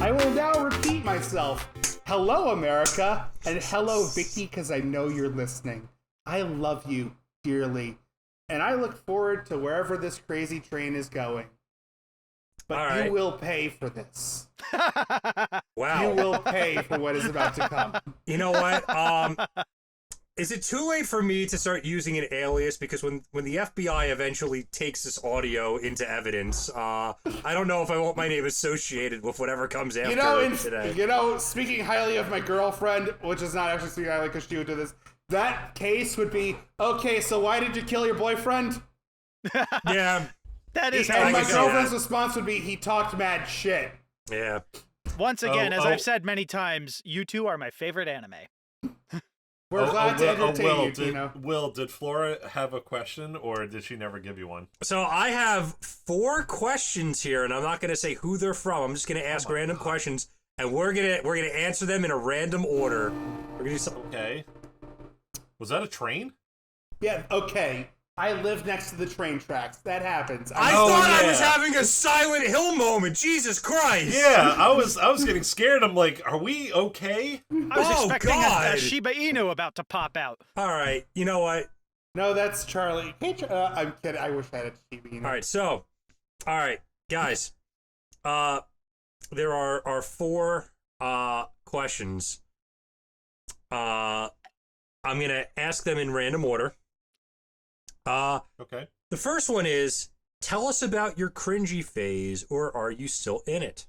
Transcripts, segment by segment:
I will now repeat myself. Hello, America, and hello, Vicky, because I know you're listening. I love you dearly, and I look forward to wherever this crazy train is going. But you will pay for this. Wow. You will pay for what is about to come. You know what? Is it too late for me to start using an alias? Because when the FBI eventually takes this audio into evidence, I don't know if I want my name associated with whatever comes after today. You know, speaking highly of my girlfriend, which is not actually speaking highly because she would do this, that case would be, okay, so why did you kill your boyfriend? Yeah. That is And my girlfriend's that. response would be, he talked mad shit. Yeah. Once again, as I've said many times, you two are my favorite anime. We're glad to entertain you, Tino. Will, did Flora have a question, or did she never give you one? So I have 4 questions here, and I'm not going to say who they're from. I'm just going to ask random questions, and we're gonna answer them in a random order. We're gonna do something. Okay. Was that a train? Yeah, okay. I live next to the train tracks. That happens. I thought I was having a Silent Hill moment. Jesus Christ! Yeah, I was getting scared. I'm like, are we okay? I was expecting a Shiba Inu about to pop out. All right, you know what? No, that's Charlie. Hey, I'm kidding. I wish I had a Shiba Inu. All right, so, all right, guys. There are 4 questions. I'm gonna ask them in random order. Okay. The first one is, tell us about your cringy phase, or are you still in it?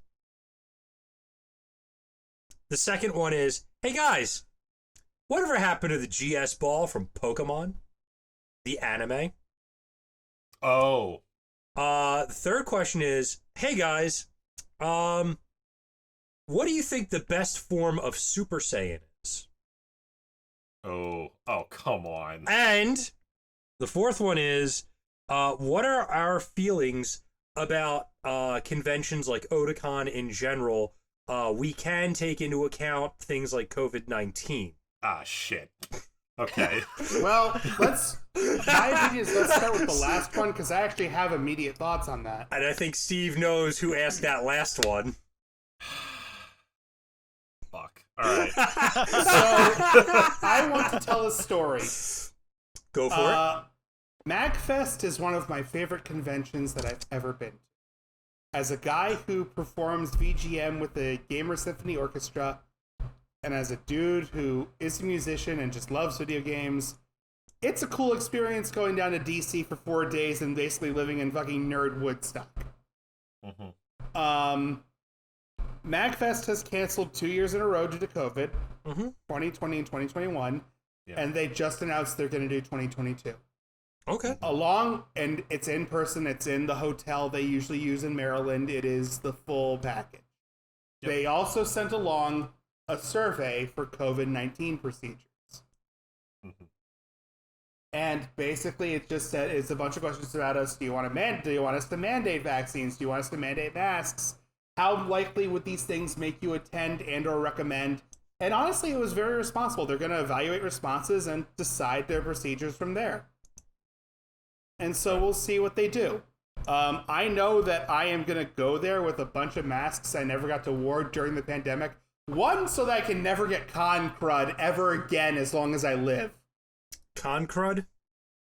The second one is, hey guys, whatever happened to the GS ball from Pokemon? The anime? Oh. The third question is, hey guys, what do you think the best form of Super Saiyan is? Oh, come on. And the fourth one is, what are our feelings about conventions like Otakon in general? We can take into account things like COVID-19. Ah, shit. Okay. Well, my opinion is let's start with the last one, because I actually have immediate thoughts on that. And I think Steve knows who asked that last one. Fuck. All right. So, I want to tell a story. Go for it. MagFest is one of my favorite conventions that I've ever been to. As a guy who performs VGM with the Gamer Symphony Orchestra, and as a dude who is a musician and just loves video games, it's a cool experience going down to DC for 4 days and basically living in fucking nerd Woodstock. Mm-hmm. MagFest has canceled 2 years in a row due to COVID, 2020 and 2021, and they just announced they're going to do 2022. Okay. And it's in person, it's in the hotel they usually use in Maryland, it is the full package. Yep. They also sent along a survey for COVID-19 procedures. Mm-hmm. And basically it just said, it's a bunch of questions about us. Do you want us to mandate vaccines? Do you want us to mandate masks? How likely would these things make you attend and or recommend? And honestly, it was very responsible. They're going to evaluate responses and decide their procedures from there. And so we'll see what they do. I know that I am going to go there with a bunch of masks I never got to wear during the pandemic. One, so that I can never get con crud ever again as long as I live. Con crud?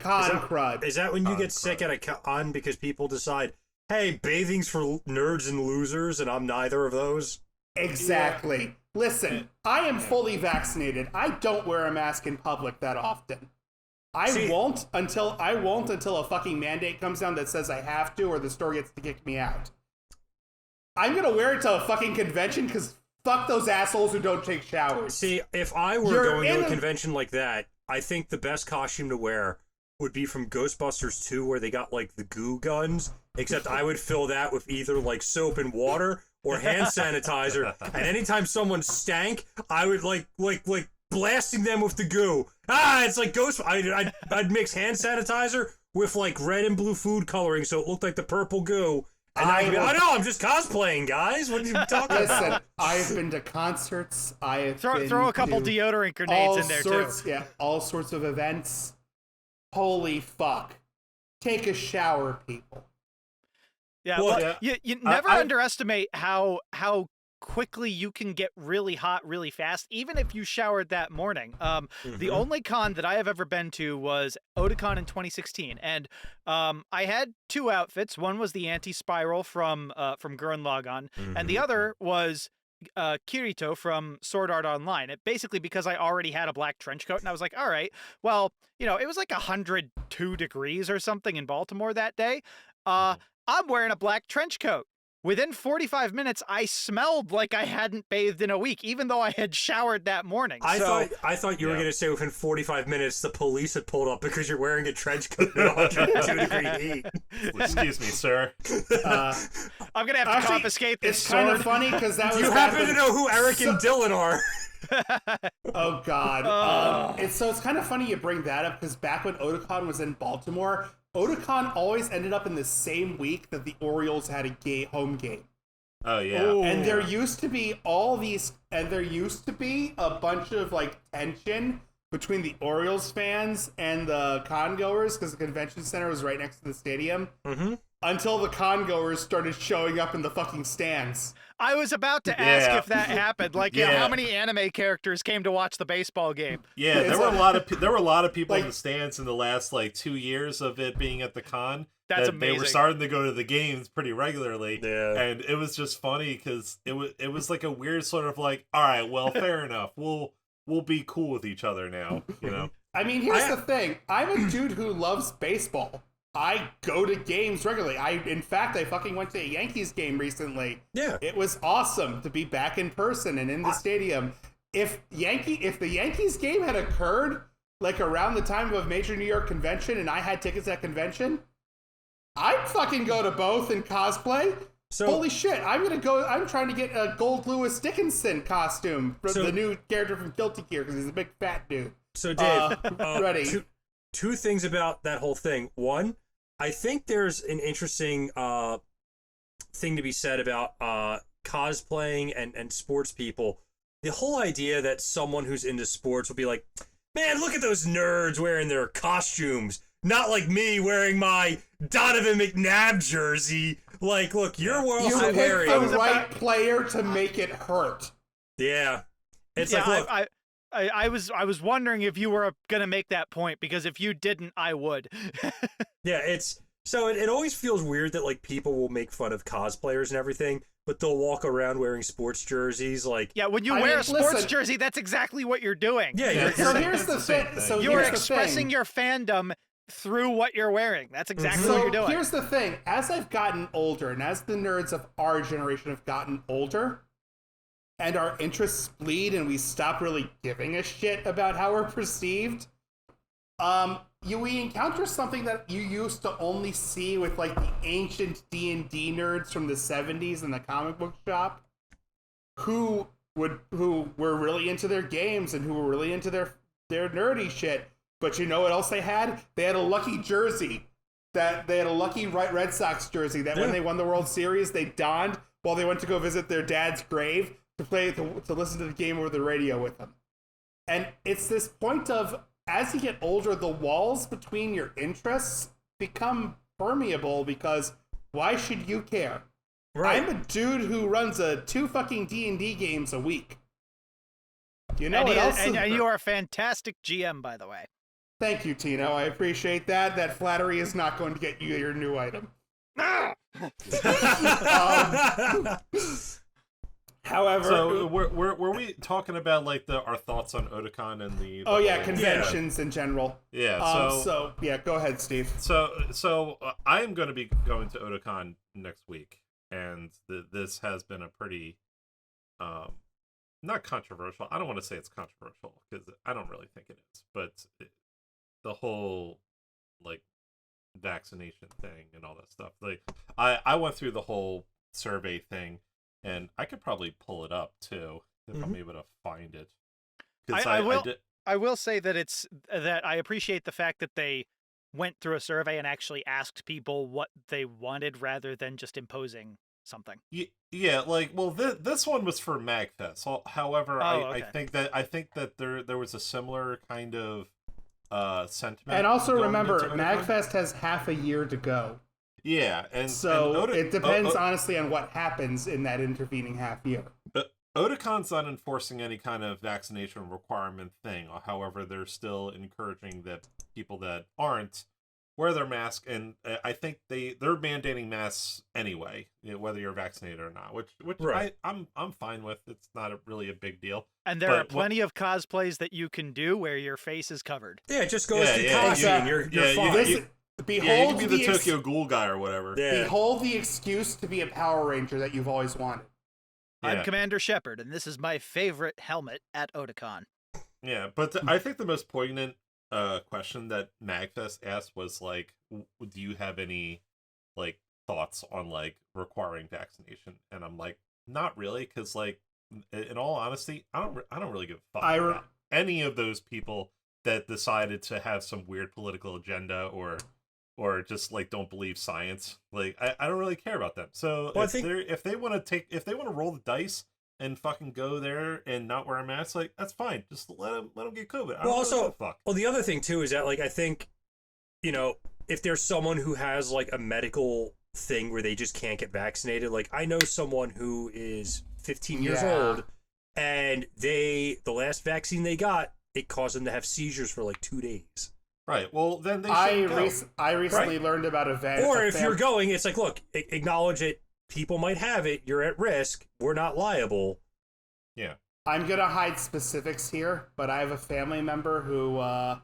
Crud. Is that when you get sick at a con because people decide, hey, bathing's for nerds and losers, and I'm neither of those? Exactly. Yeah. Listen, I am fully vaccinated. I don't wear a mask in public that often. I won't until a fucking mandate comes down that says I have to, or the store gets to kick me out. I'm gonna wear it to a fucking convention because fuck those assholes who don't take showers. See, if I were going to a convention like that, I think the best costume to wear would be from Ghostbusters 2, where they got like the goo guns, except I would fill that with either like soap and water or hand sanitizer, and anytime someone stank, I would like blasting them with the goo. It's like Ghost. I'd mix hand sanitizer with like red and blue food coloring, so it looked like the purple goo. And I'd be like, oh no, I'm just cosplaying, guys. What are you talking about? Listen, I've been to concerts. Throw a couple deodorant grenades in there too. Yeah, all sorts of events. Holy fuck! Take a shower, people. Yeah, you never underestimate how quickly you can get really hot really fast, even if you showered that morning. The only con that I have ever been to was Otakon in 2016, and I had two outfits. One was the anti-spiral from Gurren Lagann, and the other was Kirito from Sword Art Online. It basically, because I already had a black trench coat, and I was like, all right, well, it was like 102 degrees or something in Baltimore that day. I'm wearing a black trench coat. Within 45 minutes, I smelled like I hadn't bathed in a week, even though I had showered that morning. I thought you were going to say within 45 minutes the police had pulled up because you're wearing a trench coat at 102-degree heat. Excuse me, sir. I'm going to have to confiscate this sword. It's kind of funny because that was... You happen to know who Eric and Dylan are. Oh, God. It's kind of funny you bring that up because back when Otakon was in Baltimore... Otakon always ended up in the same week that the Orioles had a home game. Oh, yeah. Ooh. And there used to be a bunch of, like, tension between the Orioles fans and the con-goers because the convention center was right next to the stadium. Until the con-goers started showing up in the fucking stands. I was about to ask if that happened. Like, how many anime characters came to watch the baseball game? Yeah, there were a lot of people in the stands in the last 2 years of it being at the con. That's amazing. They were starting to go to the games pretty regularly. Yeah. And it was just funny because it was like a weird sort of all right, well, fair enough. We'll be cool with each other now, I mean, here's the thing. I'm a dude who loves baseball. I go to games regularly. In fact, I fucking went to a Yankees game recently. Yeah. It was awesome to be back in person and in the stadium. If the Yankees game had occurred around the time of a major New York convention and I had tickets at convention, I'd fucking go to both and cosplay. So, holy shit, I'm trying to get a Gold Lewis Dickinson costume for the new character from Guilty Gear because he's a big fat dude. So Dave, ready. Two things about that whole thing. One, I think there's an interesting thing to be said about cosplaying and sports people. The whole idea that someone who's into sports will be like, man, look at those nerds wearing their costumes. Not like me wearing my Donovan McNabb jersey. Like, look, you're also wearing... You picked the right player to make it hurt. Yeah. It's look... I was wondering if you were gonna make that point because if you didn't, I would. Yeah, it always feels weird that people will make fun of cosplayers and everything, but they'll walk around wearing sports jerseys when you wear a sports jersey, that's exactly what you're doing. Yeah. So here's the thing. So you're expressing your fandom through what you're wearing. That's exactly what you're doing. Here's the thing. As I've gotten older, and as the nerds of our generation have gotten older, and our interests bleed and we stop really giving a shit about how we're perceived, we encounter something that you used to only see with the ancient D&D nerds from the 70s in the comic book shop who were really into their games and who were really into their nerdy shit. But you know what else they had? They had a lucky jersey. They had a lucky Red Sox jersey that when they won the World Series, they donned while they went to go visit their dad's grave to listen to the game over the radio with them. And it's this point of, as you get older, the walls between your interests become permeable because why should you care? Right. I'm a dude who runs 2 fucking D&D games a week. You know what else? And you are a fantastic GM, by the way. Thank you, Tino. I appreciate that. That flattery is not going to get you your new item. However, so were we talking about our thoughts on Otakon and the conventions in general? Yeah. So go ahead, Steve. So I am going to be going to Otakon next week, and this has been a pretty not controversial. I don't want to say it's controversial because I don't really think it is, but the whole vaccination thing and all that stuff. I went through the whole survey thing. And I could probably pull it up too if I'm able to find it. I will say that I appreciate the fact that they went through a survey and actually asked people what they wanted rather than just imposing something. Yeah, this one was for MagFest. However, I think that there was a similar kind of sentiment. And also remember, MagFest has half a year to go. Yeah, and it depends honestly on what happens in that intervening half year. Otacon's not enforcing any kind of vaccination requirement thing. However, they're still encouraging that people that aren't wear their mask, and I think they're mandating masks anyway, whether you're vaccinated or not. Which right. I'm fine with. It's not really a big deal. And there are plenty of cosplays that you can do where your face is covered. Yeah, it just goes to costume. You're fine. Behold you can be the Tokyo Ghoul guy or whatever. Yeah. Behold the excuse to be a Power Ranger that you've always wanted. Yeah. I'm Commander Shepard, and this is my favorite helmet at Otakon. Yeah, but I think the most poignant question that MagFest asked was like, do you have any like thoughts on like requiring vaccination? And I'm like, not really, because like in all honesty, I don't really give a fuck about any of those people that decided to have some weird political agenda or just like don't believe science. Like I don't really care about them. So if they want to roll the dice and fucking go there and not wear a mask, like that's fine. Just let them get COVID. Well, the other thing too is that like I think, you know, if there's someone who has like a medical thing where they just can't get vaccinated, like I know someone who is 15 years old, and the last vaccine they got, it caused them to have seizures for like 2 days. Right. Well, then they should I recently learned about a van. Or if you're going, it's like, look, acknowledge it. People might have it. You're at risk. We're not liable. Yeah. I'm going to hide specifics here, but I have a family member who I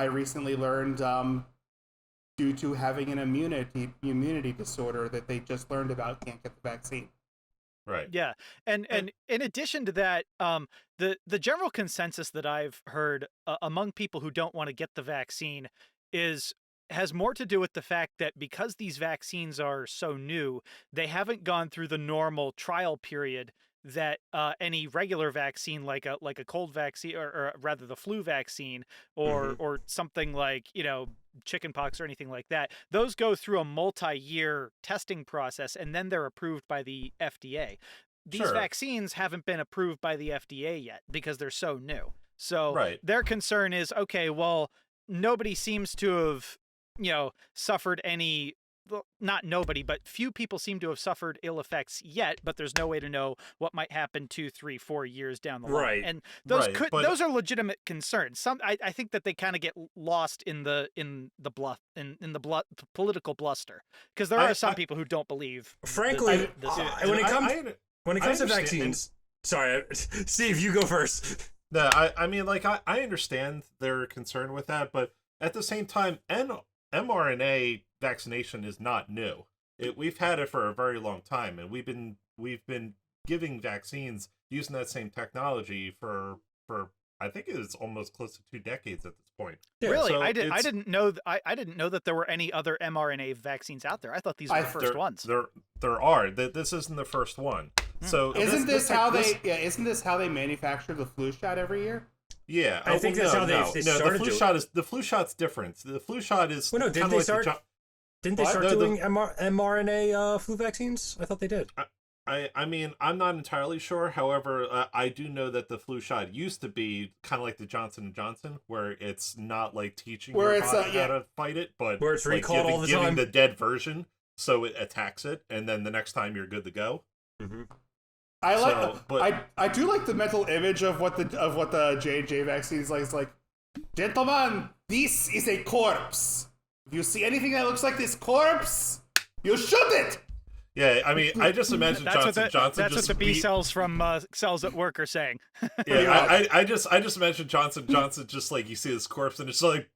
recently learned due to having an immunity disorder that they just learned about can't get the vaccine. Right. Yeah. And in addition to that, the general consensus that I've heard among people who don't want to get the vaccine has more to do with the fact that because these vaccines are so new, they haven't gone through the normal trial period that any regular vaccine, like a cold vaccine, or rather the flu vaccine, or something like, you know, chickenpox or anything like that, those go through a multi-year testing process and then they're approved by the FDA. These vaccines haven't been approved by the FDA yet because they're so new. So their concern is, okay, well, nobody seems to have, you know, suffered any, well, not nobody, but few people seem to have suffered ill effects yet, but there's no way to know what might happen 2, 3, 4 years down the line. And those are legitimate concerns. I think that they kind of get lost in the political bluster, because there are some people who don't believe. Frankly, when it comes to vaccines, sorry, Steve, you go first. No, I mean, like I understand their concern with that, but at the same time, mRNA vaccination is not new. We've had it for a very long time, and we've been giving vaccines using that same technology for I think it's almost close to 2 decades at this point. Yeah. Really, so I didn't know that there were any other mRNA vaccines out there. I thought these were the first ones. There are. This isn't the first one. So isn't this how they manufacture the flu shot every year? Yeah, I think that's how they started. The flu shot's different. The flu shot is. Well, no, didn't they start doing mRNA flu vaccines? I thought they did. I mean, I'm not entirely sure. However, I do know that the flu shot used to be kind of like the Johnson & Johnson, where it's not like teaching your body how to fight it, but where it's recalled all the time. Giving the dead version, so it attacks it, and then the next time you're good to go. Mm-hmm. I do like the mental image of what the J&J vaccine is like. It's like, gentlemen, this is a corpse. If you see anything that looks like this corpse, you shoot it. Yeah, I mean, I just imagine Johnson. That's what the B cells from Cells at Work are saying. Yeah, I just imagine Johnson just like you see this corpse and it's like,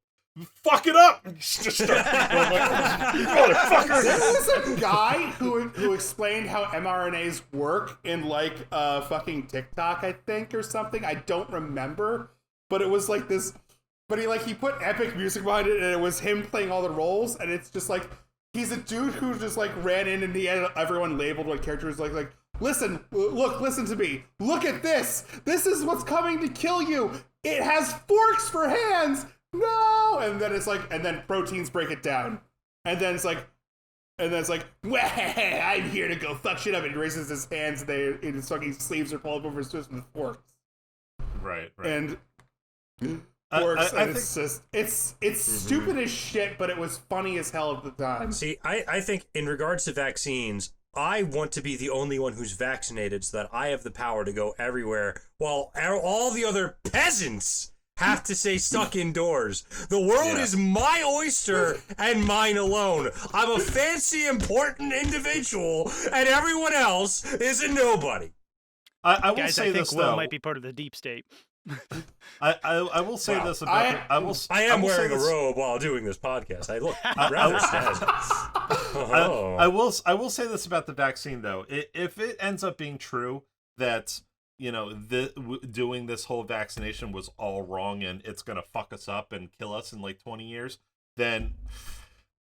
fuck it up. Just start, motherfucker. There was a guy who explained how mRNAs work in like fucking TikTok, I think, or something. I don't remember, but it was like this. But he put epic music behind it, and it was him playing all the roles, and it's just like. He's a dude who just like ran in and the end everyone labeled what character is like listen to me, look at this is what's coming to kill you, it has forks for hands, no, and then it's like, and then proteins break it down, and then it's like I'm here to go fuck shit up, and he raises his hands and his fucking sleeves are pulled up over his chest with forks, right and works, and it's stupid as shit, but it was funny as hell at the time. See, I think in regards to vaccines, I want to be the only one who's vaccinated so that I have the power to go everywhere while all the other peasants have to stay stuck indoors. The world is my oyster and mine alone. I'm a fancy, important individual, and everyone else is a nobody. I will Guys, say I think this, Will though. might be part of the deep state. I will say this about I am wearing a robe while doing this podcast. I look rather snazzy. I will say this about the vaccine, though. If it ends up being true that, you know, doing this whole vaccination was all wrong and it's gonna fuck us up and kill us in like 20 years, then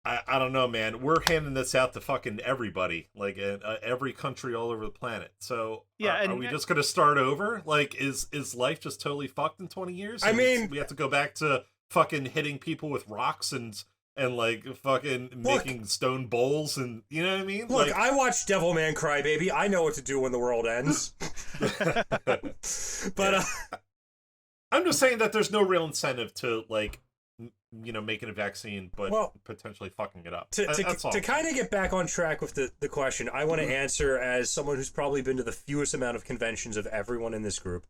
I don't know, man. We're handing this out to fucking everybody, like every country all over the planet. So are we just gonna start over? Like, is life just totally fucked in 20 years? I mean, we have to go back to fucking hitting people with rocks and like fucking making stone bowls, and you know what I mean? Look, I watched Devilman Crybaby. I know what to do when the world ends. But I'm just saying that there's no real incentive to, like, you know, making a vaccine, but potentially fucking it up. To kind of get back on track with the question, I want to answer as someone who's probably been to the fewest amount of conventions of everyone in this group.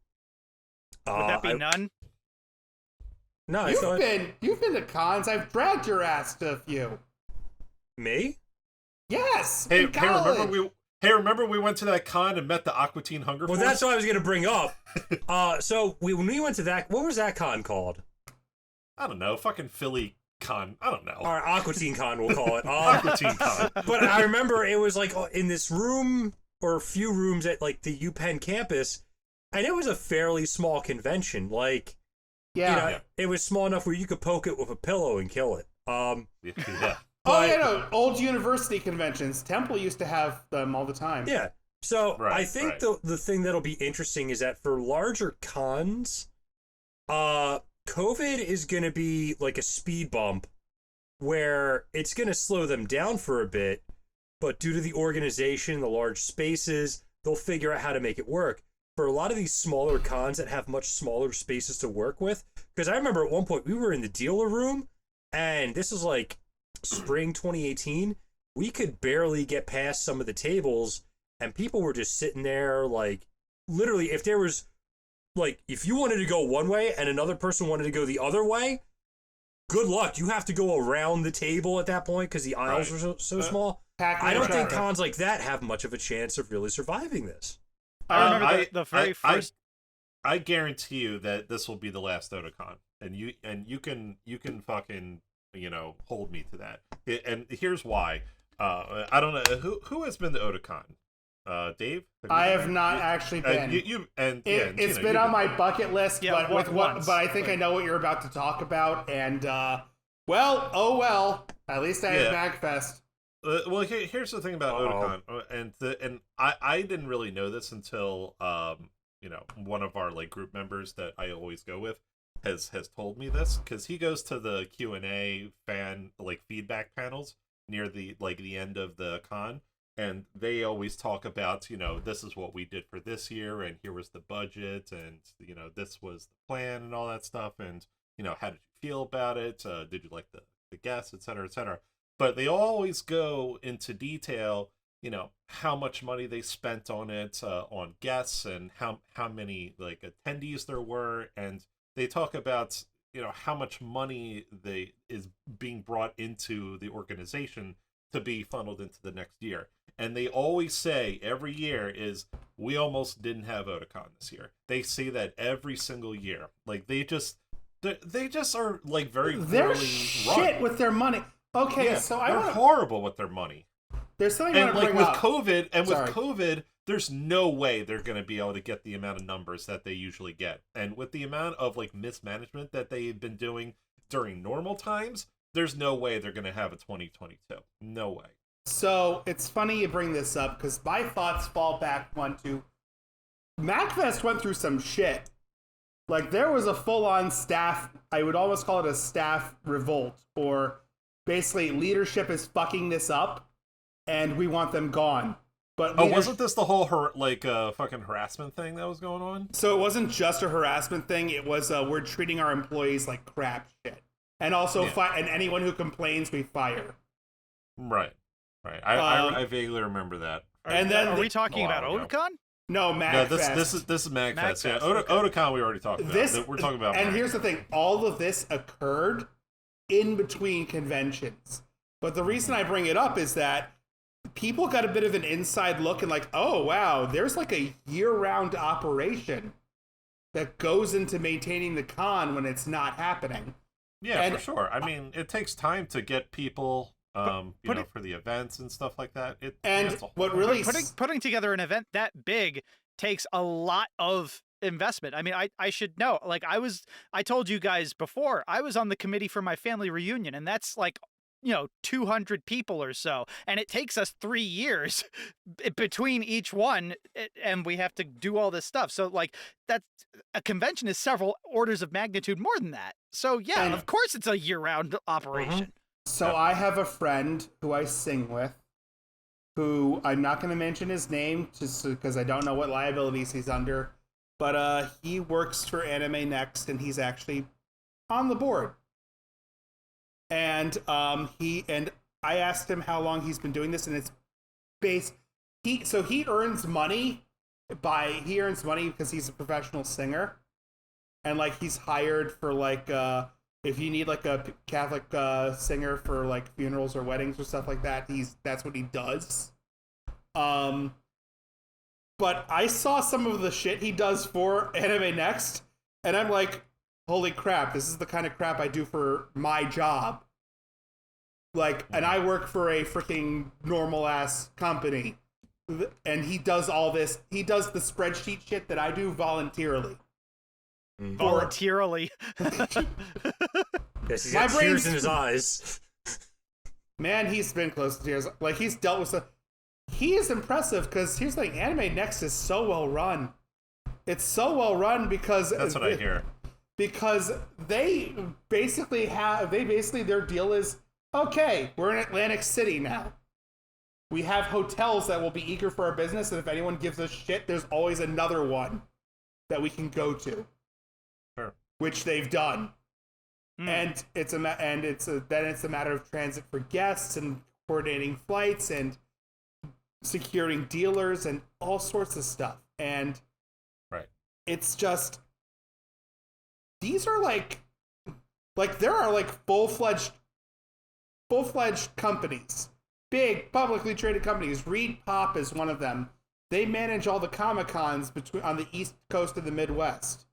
Would that be none? No, you've been to cons. I've dragged your ass to a few. Me? Yes. Hey, remember we went to that con and met the Aqua Teen Hunger Force? Well, that's what I was going to bring up. So when we went to that, what was that con called? I don't know, fucking Philly Con. I don't know. All right, Aqua Teen Con, we'll call it. Aqua Teen Con. But I remember it was like in this room or a few rooms at like the UPenn campus, and it was a fairly small convention. Like, it was small enough where you could poke it with a pillow and kill it. Yeah. Old university conventions. Temple used to have them all the time. Yeah. So I think the thing that'll be interesting is that for larger cons, COVID is going to be like a speed bump where it's going to slow them down for a bit, but due to the organization, the large spaces, they'll figure out how to make it work. For a lot of these smaller cons that have much smaller spaces to work with, because I remember at one point we were in the dealer room, and this was like spring 2018, we could barely get past some of the tables, and people were just sitting there, like, literally, if there was, like, if you wanted to go one way and another person wanted to go the other way, good luck. You have to go around the table at that point because the aisles are so small. I don't think cons like that have much of a chance of really surviving this. I remember the very first. I guarantee you that this will be the last Otakon, and you can fucking, you know, hold me to that. And here's why. I don't know who has been to Otakon. Dave? I have not actually been. It's been on my bucket list, but I think I know what you're about to talk about, and at least I had MagFest. Well, here's the thing about Otakon, and I didn't really know this until one of our like group members that I always go with has told me this, because he goes to the Q&A fan like feedback panels near the end of the con. And they always talk about, you know, this is what we did for this year, and here was the budget, and, you know, this was the plan and all that stuff, and, you know, how did you feel about it? Did you like the guests, et cetera, et cetera? But they always go into detail, you know, how much money they spent on it, on guests, and how many, like, attendees there were, and they talk about, you know, how much money is being brought into the organization to be funneled into the next year. And they always say every year is, we almost didn't have Otakon this year. They say that every single year. Like, they just are like very they're poorly shit run with their money. Okay, yeah, so they're horrible with their money. There's something I and want to like bring with up. COVID, there's no way they're going to be able to get the amount of numbers that they usually get. And with the amount of like mismanagement that they've been doing during normal times, there's no way they're going to have a 2022. No way. So it's funny you bring this up, because my thoughts fall back to MagFest went through some shit. Like, there was a full-on staff, I would almost call it a staff revolt, or basically leadership is fucking this up and we want them gone. But wasn't this the whole fucking harassment thing that was going on? So it wasn't just a harassment thing, it was we're treating our employees like crap shit. And also and anyone who complains we fire. Right. I vaguely remember that And then are we talking about Otakon? No, MagFest. No, this is MagFest. Yeah, Otakon we already talked about. We're talking about. And here's the thing: all of this occurred in between conventions. But the reason I bring it up is that people got a bit of an inside look and like, oh wow, there's like a year-round operation that goes into maintaining the con when it's not happening. Yeah, for sure. I mean, it takes time to get people, for the events and stuff like that. Putting together an event that big takes a lot of investment. I mean, I should know. Like I told you guys before, I was on the committee for my family reunion, and that's like 200 people or so, and it takes us 3 years between each one, and we have to do all this stuff. So like that's a convention is several orders of magnitude more than that. So yeah, and of course it's a year-round operation. So I have a friend who I sing with, who I'm not going to mention his name just because I don't know what liabilities he's under, but he works for Anime Next, and he's actually on the board. And I asked him how long he's been doing this, and it's he earns money because he's a professional singer, and like he's hired for like if you need like a Catholic singer for like funerals or weddings or stuff like that, that's what he does. But I saw some of the shit he does for Anime Next, and I'm like, holy crap, this is the kind of crap I do for my job. Like, and I work for a freaking normal-ass company. And he does all this. He does the spreadsheet shit that I do voluntarily. Voluntarily? Yes, he's got tears in his eyes. Man, he's been close to tears. Like, he's dealt with stuff. He is impressive, because here's the thing. Anime Next is so well run. It's so well run because... That's what I hear. Because they basically their deal is, okay, we're in Atlantic City now. We have hotels that will be eager for our business, and if anyone gives us shit, there's always another one that we can go to. Sure. Which they've done. And it's a matter of transit for guests and coordinating flights and securing dealers and all sorts of stuff. And it's just, these are like there are like full-fledged companies, big publicly traded companies. Reed Pop is one of them. They manage all the Comic-Cons on the East Coast of the Midwest.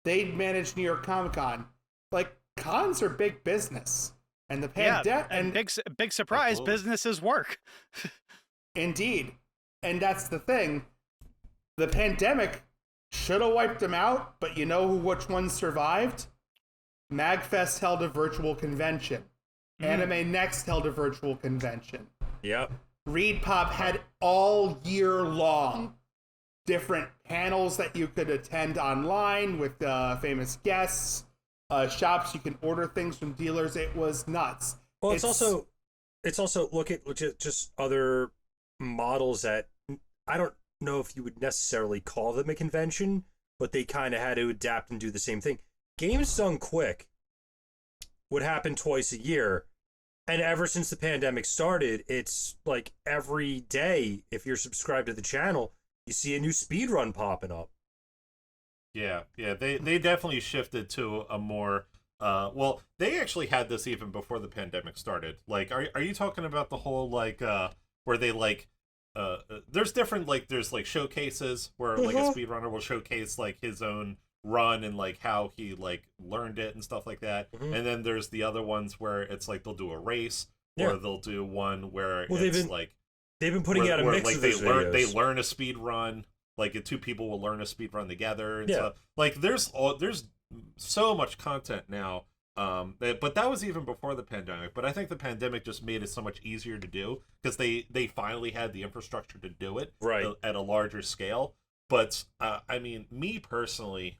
They manage New York Comic-Con. Like, cons are big business, and the pandemic and big surprise, businesses work. Indeed, and that's the thing. The pandemic should have wiped them out, but you know which ones survived? MagFest held a virtual convention. Anime Next held a virtual convention. Yep. Reed Pop had all year long different panels that you could attend online with famous guests, shops you can order things from dealers. It was nuts. Well, it's also look at just other models that I don't know if you would necessarily call them a convention, but they kind of had to adapt and do the same thing. Games Done Quick would happen twice a year, and ever since the pandemic started, it's like every day, if you're subscribed to the channel, you see a new speedrun popping up. Yeah, they definitely shifted to a more well, they actually had this even before the pandemic started. Like, are you talking about the whole like where they like there's different like there's like showcases where like a speedrunner will showcase like his own run and like how he like learned it and stuff like that. And then there's the other ones where it's like they'll do a race or they'll do one where they've been putting out a mix like of they videos. They learn a speed run, like two people will learn a speed run together and stuff. Like there's so much content now. But that was even before the pandemic. But I think the pandemic just made it so much easier to do because they finally had the infrastructure to do it at a larger scale. But I mean, me personally,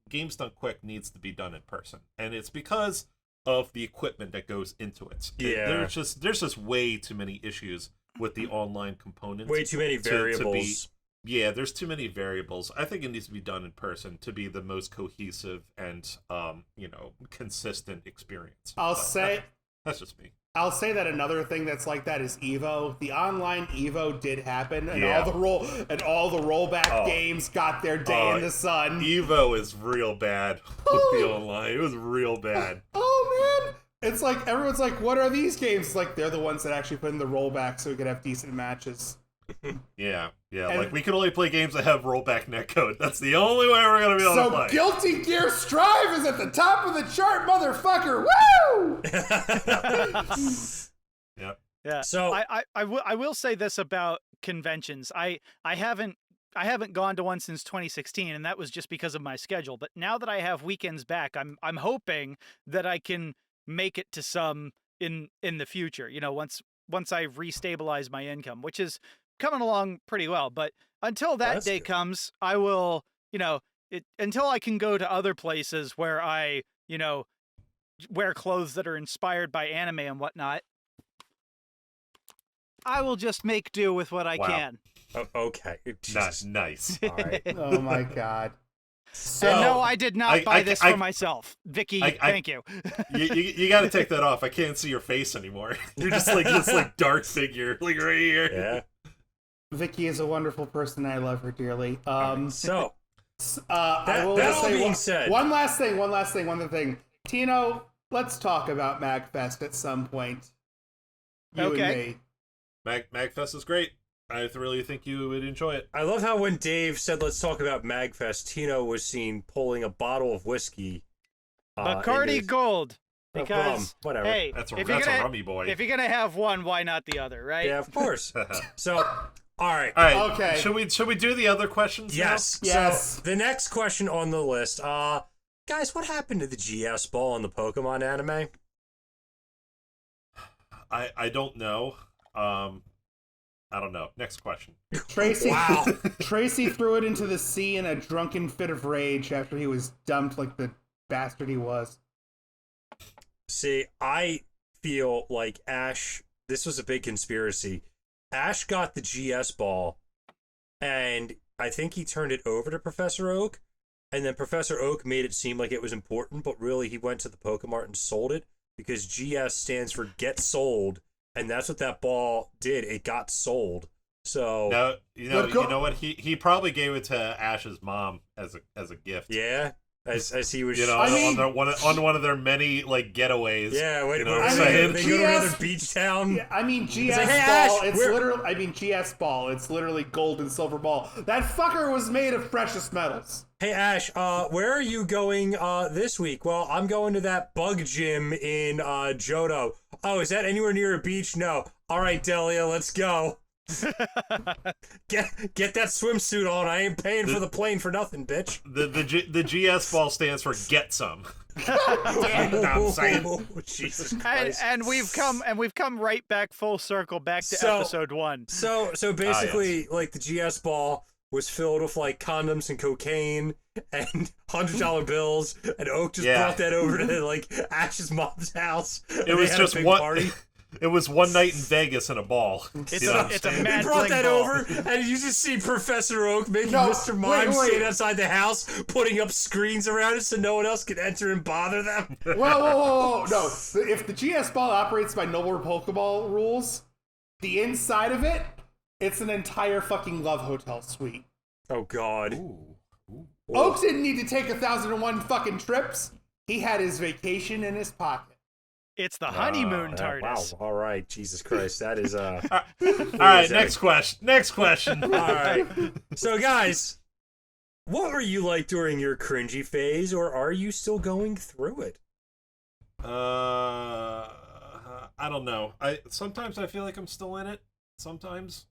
Games Done Quick needs to be done in person, and it's because of the equipment that goes into it. There's just way too many issues with the online component. Way too many variables. There's too many variables. I think it needs to be done in person to be the most cohesive and consistent experience. I'll say That's just me. I'll say that another thing that's like that is Evo. The online Evo did happen, and Yeah. all the rollback games got their day in the sun. Evo is real bad with the online. It was real bad. Oh man, it's like everyone's like, "What are these games?" It's like they're the ones that actually put in the rollback so we could have decent matches. Yeah. And- Like we can only play games that have rollback netcode. That's the only way we're gonna be able to play. So Guilty Gear Strive is at the top of the chart, motherfucker! Woo! Yep. Yeah. So I will say this about conventions. I haven't gone to one since 2016, and that was just because of my schedule. But now that I have weekends back, I'm hoping that I can make it to some in the future. You know, once I restabilize my income, which is coming along pretty well. But until that day comes, I will, until I can go to other places where I, wear clothes that are inspired by anime and whatnot, I will just make do with what I can. Okay. Nice. All right. Oh my god. So And no, I did not buy this for myself. Vicky, thank you. You got to take that off. I can't see your face anymore. You're just like this dark figure, like right here. Yeah. Vicky is a wonderful person. And I love her dearly. So I will that just all say being said, one last thing. Tino, let's talk about MagFest at some point. You and me. MagFest is great. I really think you would enjoy it. I love how when Dave said, let's talk about MagFest, Tino was seen pulling a bottle of whiskey. Bacardi Gold. Because, whatever. hey, That's a rummy boy. If you're going to have one, why not the other, right? Yeah, of course. So, all right. Okay. Should we do the other questions Yes. now? Yes. So, the next question on the list. Guys, what happened to the GS ball in the Pokemon anime? I don't know. I don't know. Next question. Tracy, Wow. Tracy threw it into the sea in a drunken fit of rage after he was dumped like the bastard he was. See, I feel like Ash, this was a big conspiracy. Ash got the GS ball, and I think he turned it over to Professor Oak, and then Professor Oak made it seem like it was important, but really he went to the Pokemart and sold it, because GS stands for Get Sold, and that's what that ball did. It got sold. So No, you know what? He probably gave it to Ash's mom as a gift. yeah, as he was, on one of their many getaways. Yeah, wait, you know what I'm they saying? go to another beach town. Yeah, I mean, GS like, hey, ball. Ash, It's we're- literally. I mean, GS ball. It's literally gold and silver ball. That fucker was made of precious metals. Hey Ash, where are you going this week? Well, I'm going to that bug gym in Johto. Oh, is that anywhere near a beach? No. All right, Delia, let's go. Get that swimsuit on. I ain't paying for the plane for nothing, bitch. The GS ball stands for get some. You know what I'm saying? Oh, Jesus Christ. And we've come right back full circle back to episode 1. So basically, like, the GS ball was filled with condoms and cocaine and $100 bills, and Oak just brought that over to Ash's mom's house. It was just one party. It was one night in Vegas and a ball. It's a mad He brought that ball. over, and you just see Professor Oak making Mr. Mime stand outside the house, putting up screens around it so no one else could enter and bother them. Whoa. No. If the GS ball operates by Noble Pokeball rules, the inside of it, it's an entire fucking love hotel suite. Oh, God. Ooh. Oak didn't need to take 1,001 fucking trips. He had his vacation in his pocket. It's the honeymoon TARDIS. Wow. All right. Jesus Christ. That is, All right, next question. All right. So, guys, what were you like during your cringy phase, or are you still going through it? I don't know. Sometimes I feel like I'm still in it. Sometimes.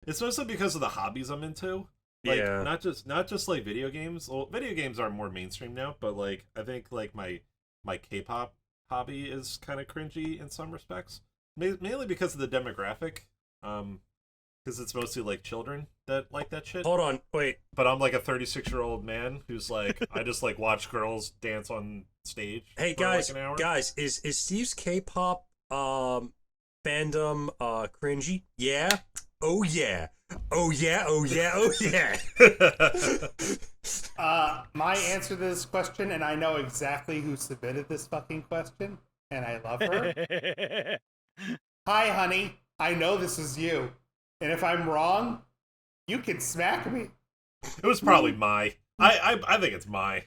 It's mostly because of the hobbies I'm into. Yeah. Not just like video games. Well, video games are more mainstream now, but I think my K-pop hobby is kind of cringy in some respects. Mainly because of the demographic. Because it's mostly children that like that shit. Hold on. Wait. But I'm a 36-year-old man who's I just watch girls dance on stage. Hey, for guys. an hour. Guys, is Steve's K-pop fandom cringy? Yeah. Oh yeah. Oh yeah. Oh yeah. Oh yeah. My answer to this question, and I know exactly who submitted this fucking question. and I love her. Hi, honey. I know this is you. And if I'm wrong, you can smack me. It was probably Mai. I think it's Mai.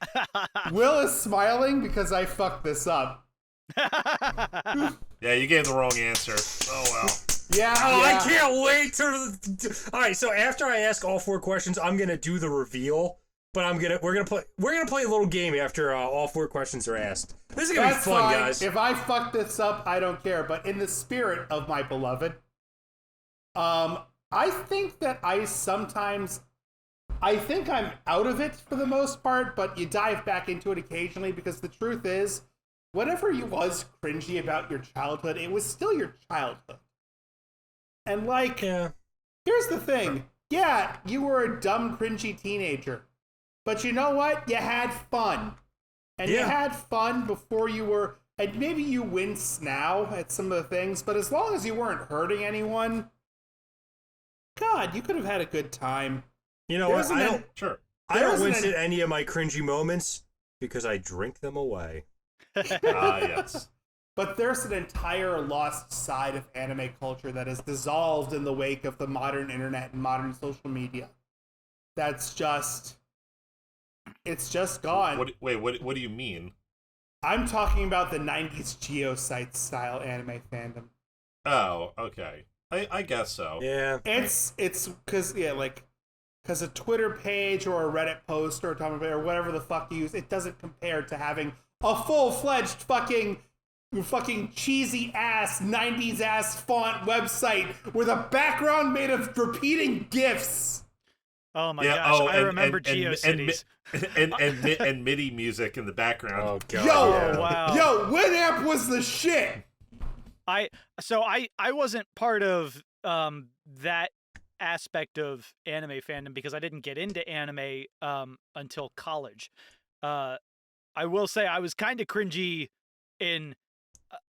Will is smiling because I fucked this up. Yeah, you gave the wrong answer. Oh, well. Yeah, I can't wait to. All right, so after I ask all 4 questions, I'm gonna do the reveal. But we're gonna play a little game after all 4 questions are asked. This is gonna be fun, fine. guys. If I fuck this up, I don't care. But in the spirit of my beloved, I think that I think I'm out of it for the most part, but you dive back into it occasionally because the truth is, whatever you was cringy about your childhood, it was still your childhood. And like, here's the thing. Yeah, you were a dumb, cringy teenager. But you know what? You had fun. And you had fun before you were... And maybe you wince now at some of the things, but as long as you weren't hurting anyone, God, you could have had a good time. You know what? I don't wince at any of my cringy moments because I drink them away. Yes. But there's an entire lost side of anime culture that is dissolved in the wake of the modern internet and modern social media. That's just... It's just gone. What do you mean? I'm talking about the 90s Geosite style anime fandom. Oh, okay. I guess so. Yeah. It's because because a Twitter page or a Reddit post or a Tumblr or whatever the fuck you use, it doesn't compare to having a full-fledged fucking cheesy ass 90s ass font website with a background made of repeating GIFs. Oh my gosh, I remember GeoCities. And MIDI music in the background. Oh god. Wow. Yo, Winamp was the shit. I wasn't part of that aspect of anime fandom because I didn't get into anime until college. I will say I was kind of cringy in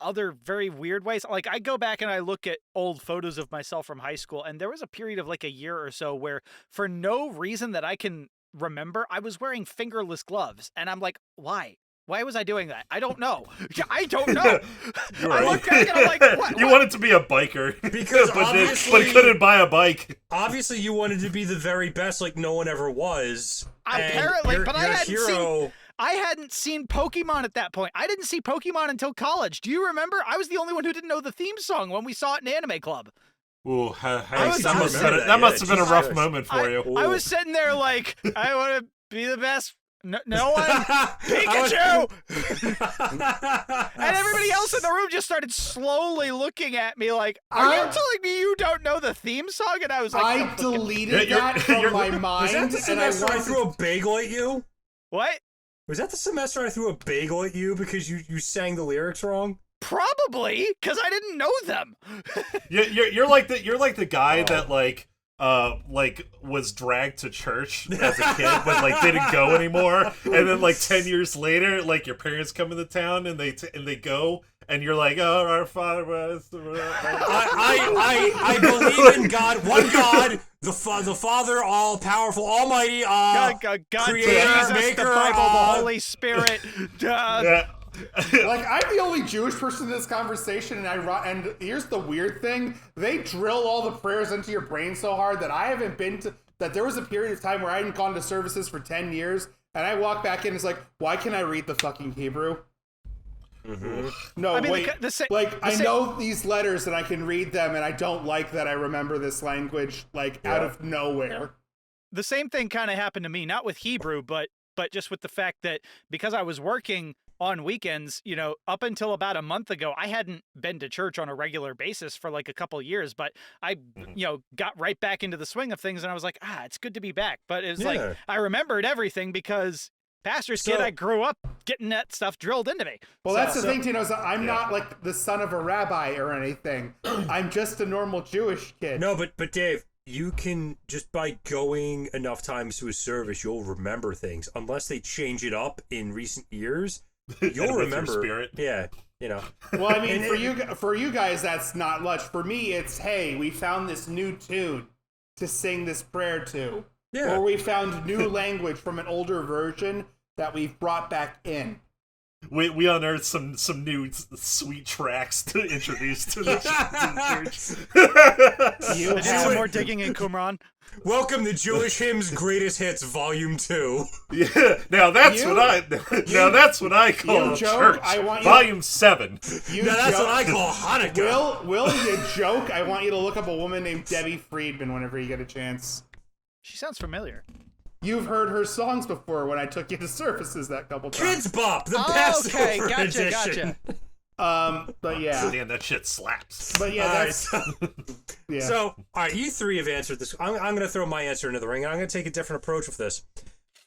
other very weird ways. Like, I go back and I look at old photos of myself from high school, and there was a period of like a year or so where, for no reason that I can remember, I was wearing fingerless gloves, and I'm like, why? Why was I doing that? I don't know. I don't know. You're I right. look back and I'm like, what? You wanted to be a biker Because but couldn't buy a bike. Obviously, you wanted to be the very best, like no one ever was. Apparently, but I I hadn't seen Pokemon at that point. I didn't see Pokemon until college. Do you remember? I was the only one who didn't know the theme song when we saw it in Anime Club. Ooh, that must have been a rough moment for you. I was sitting there like, I want to be the best. No one, Pikachu! And everybody else in the room just started slowly looking at me like, are you telling me you don't know the theme song? And I was like, I deleted that from my mind. Was that the semester I threw a bagel at you? What? Was that the semester I threw a bagel at you because you sang the lyrics wrong? Probably, because I didn't know them. You're like the guy that was dragged to church as a kid but like didn't go anymore, and then like 10 years later like your parents come into town and they go and you're like, oh, our Father was I believe in God, one God, the Father, all powerful, almighty, God, creator, Jesus, maker, the Bible, the Holy Spirit. yeah. Like, I'm the only Jewish person in this conversation, and here's the weird thing: they drill all the prayers into your brain so hard that I haven't been to. That there was a period of time where I hadn't gone to services for 10 years, and I walk back in, and it's like, why can't I read the fucking Hebrew? Mm-hmm. No, I mean, wait. I know these letters and I can read them, and I don't like that I remember this language out of nowhere. The same thing kind of happened to me, not with Hebrew, but just with the fact that because I was working on weekends, up until about a month ago, I hadn't been to church on a regular basis for like a couple years, but I, got right back into the swing of things, and I was like, it's good to be back. But it was like, I remembered everything because pastor's kid, I grew up getting that stuff drilled into me. Well, that's the thing, Tino, is I'm not like the son of a rabbi or anything. I'm just a normal Jewish kid. No, but Dave, you can, just by going enough times to a service, you'll remember things. Unless they change it up in recent years, you'll remember. Spirit. Yeah, Well, I mean, for you guys, that's not much. For me, it's, hey, we found this new tune to sing this prayer to. Yeah. Or we found new language from an older version that we've brought back in. we unearthed some new sweet tracks to introduce to the church. You have some more digging in Qumran. Welcome to Jewish Hymns Greatest Hits Volume 2. Yeah, now that's what I call church. Volume 7. Now that's what I call Hanukkah. Will, you joke? I want you to look up a woman named Debbie Friedman whenever you get a chance. She sounds familiar. You've heard her songs before when I took you to Surfaces that couple times. Kids Bop, the Passover edition. But yeah. Damn, that shit slaps. But yeah, that's... yeah. So, all right, you three have answered this. I'm going to throw my answer into the ring, and I'm going to take a different approach with this.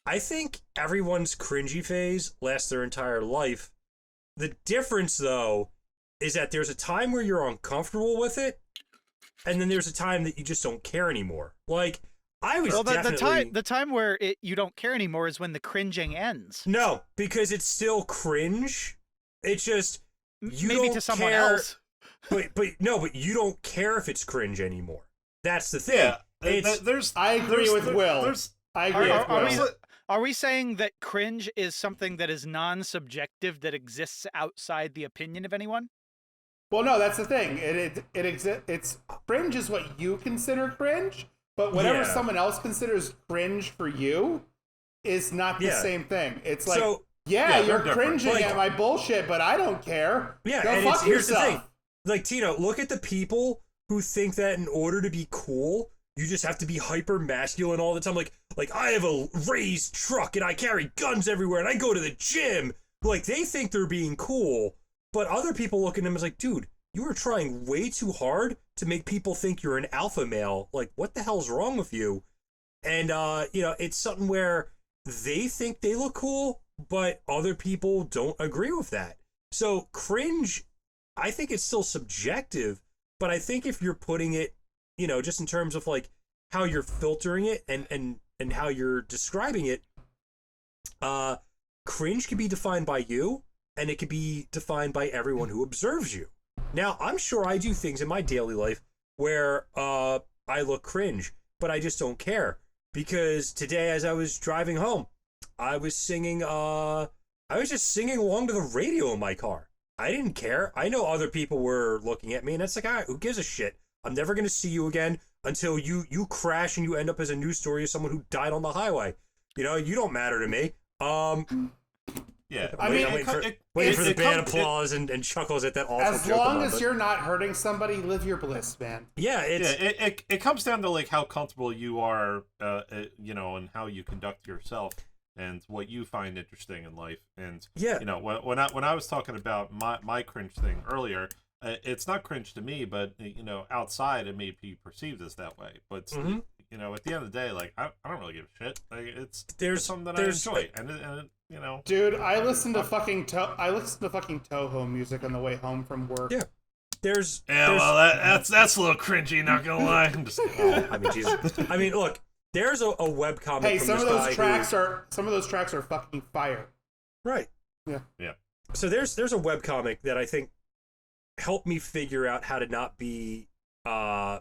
I think everyone's cringy phase lasts their entire life. The difference, though, is that there's a time where you're uncomfortable with it, and then there's a time that you just don't care anymore. Like, I was definitely... the time where you don't care anymore is when the cringing ends. No, because it's still cringe. It's just... You maybe don't to someone care, else. but you don't care if it's cringe anymore. That's the thing. Yeah, I agree with Will. I agree with Will. Are we saying that cringe is something that is non-subjective that exists outside the opinion of anyone? Well, no, that's the thing. It exists. It's cringe is what you consider cringe, but whatever someone else considers cringe for you is not the same thing. It's like. You're cringing at my bullshit, but I don't care. Yeah, go fuck here's yourself. the thing. Like, Tino, look at the people who think that in order to be cool, you just have to be hyper masculine all the time. Like I have a raised truck and I carry guns everywhere and I go to the gym. Like, they think they're being cool, but other people look at them as like, dude, you are trying way too hard to make people think you're an alpha male. Like, what the hell's wrong with you? And, it's something where they think they look cool, but other people don't agree with that. So cringe, I think it's still subjective, but I think if you're putting it, just in terms of like how you're filtering it and how you're describing it, cringe can be defined by you and it can be defined by everyone who observes you. Now, I'm sure I do things in my daily life where I look cringe, but I just don't care. Because today, as I was driving home, I was singing, I was just singing along to the radio in my car. I didn't care. I know other people were looking at me, and it's like, all right, who gives a shit? I'm never going to see you again until you crash and you end up as a news story of someone who died on the highway. You don't matter to me. Yeah, I mean, waiting for the band applause and chuckles at that awful as joke. As long as you're not hurting somebody, live your bliss, man. Yeah, it comes down to like how comfortable you are, and how you conduct yourself and what you find interesting in life. And when I was talking about my cringe thing earlier, it's not cringe to me, but outside it may be perceived as that way. But at the end of the day, like I don't really give a shit. Like it's something that I enjoy, and Dude, I listen to fucking Toho music on the way home from work. Yeah. That's a little cringy, not gonna lie. I'm just I mean, Jesus. I mean, look, there's a webcomic. Hey, from some of those tracks are fucking fire. Right. Yeah. So there's a webcomic that I think helped me figure out how to not be so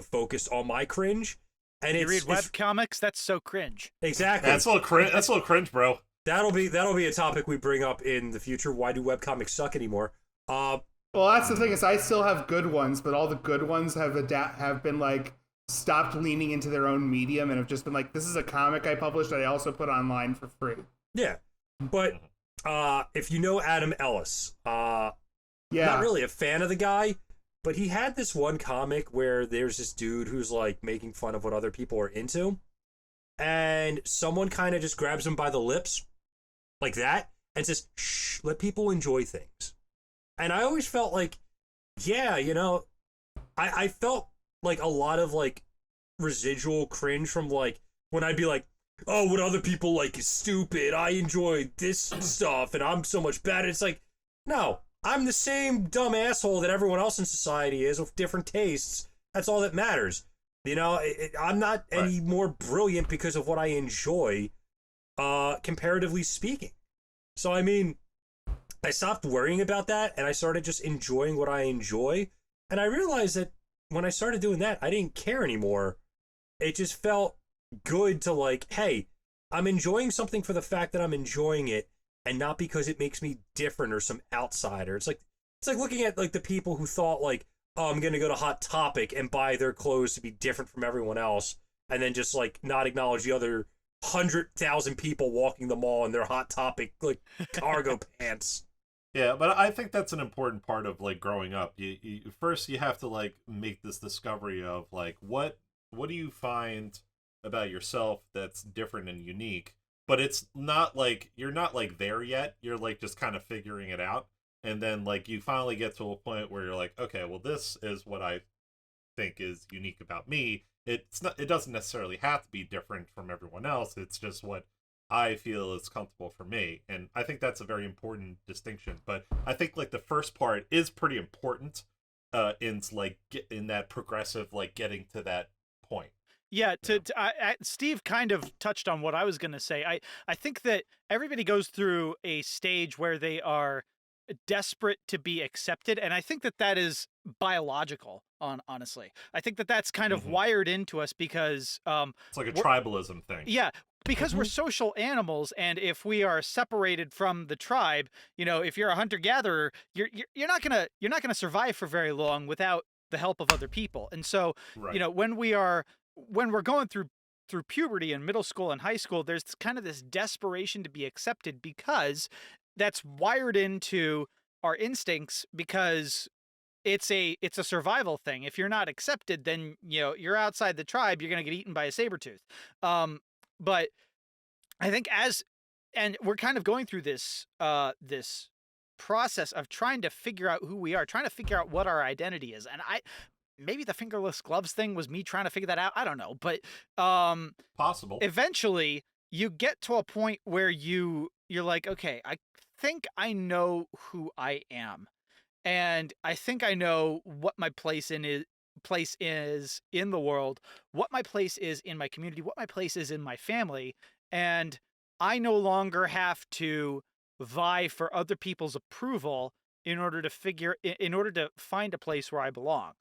focused on my cringe. And you read webcomics? That's so cringe. Exactly. That's a little cringe, bro. That'll be a topic we bring up in the future. Why do webcomics suck anymore? Well, that's the thing is I still have good ones, but all the good ones have been like stopped leaning into their own medium and have just been like, this is a comic I published that I also put online for free. Yeah, but if you know Adam Ellis, not really a fan of the guy, but he had this one comic where there's this dude who's like making fun of what other people are into, and someone kind of just grabs him by the lips like that and says, shh, let people enjoy things. And I always felt like, I felt like a lot of like residual cringe from like when I'd be like, oh, what other people like is stupid. I enjoy this stuff and I'm so much better. It's like, no, I'm the same dumb asshole that everyone else in society is with different tastes. That's all that matters. I'm not any more brilliant because of what I enjoy, comparatively speaking. So, I mean, I stopped worrying about that and I started just enjoying what I enjoy. And I realized that when I started doing that, I didn't care anymore. It just felt good to like, hey, I'm enjoying something for the fact that I'm enjoying it. and not because it makes me different or some outsider. It's like looking at like the people who thought like, oh, I'm gonna go to Hot Topic and buy their clothes to be different from everyone else, and then just like not acknowledge the other 100,000 people walking the mall in their Hot Topic like cargo pants. Yeah, but I think that's an important part of like growing up. You first you have to like make this discovery of like what do you find about yourself that's different and unique. But it's not like you're not like there yet. You're like just kind of figuring it out, and then like you finally get to a point where you're like, okay, well this is what I think is unique about me. It's not. It doesn't necessarily have to be different from everyone else. It's just what I feel is comfortable for me, and I think that's a very important distinction. But I think like the first part is pretty important, in like in that progressive like getting to that point. Yeah, Steve kind of touched on what I was going to say. I think that everybody goes through a stage where they are desperate to be accepted, and I think that that is biological. Honestly, I think that that's kind of wired into us because it's like a tribalism thing. Yeah, because we're social animals, and if we are separated from the tribe, you know, if you're a hunter-gatherer, you're not gonna survive for very long without the help of other people. And so, you know, when we're going through puberty and middle school and high school, there's kind of this desperation to be accepted because that's wired into our instincts, because it's a survival thing. If you're not accepted, then, you know, you're outside the tribe, you're going to get eaten by a saber-tooth. But I think and we're kind of going through this process of trying to figure out who we are, trying to figure out what our identity is. And maybe the fingerless gloves thing was me trying to figure that out. I don't know, but possible. Eventually you get to a point where you're like, okay, I think I know who I am. And I think I know what my place is in the world, what my place is in my community, what my place is in my family. And I no longer have to vie for other people's approval in order to find a place where I belong.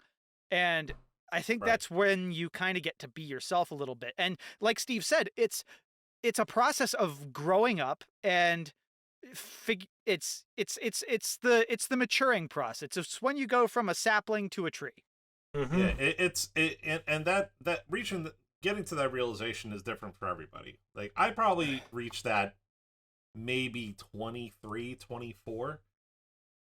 And I think that's when you kind of get to be yourself a little bit. And like Steve said, it's a process of growing up, and it's the maturing process. It's when you go from a sapling to a tree. Yeah, and that getting to that realization is different for everybody. Like I probably reached that maybe 23, 24,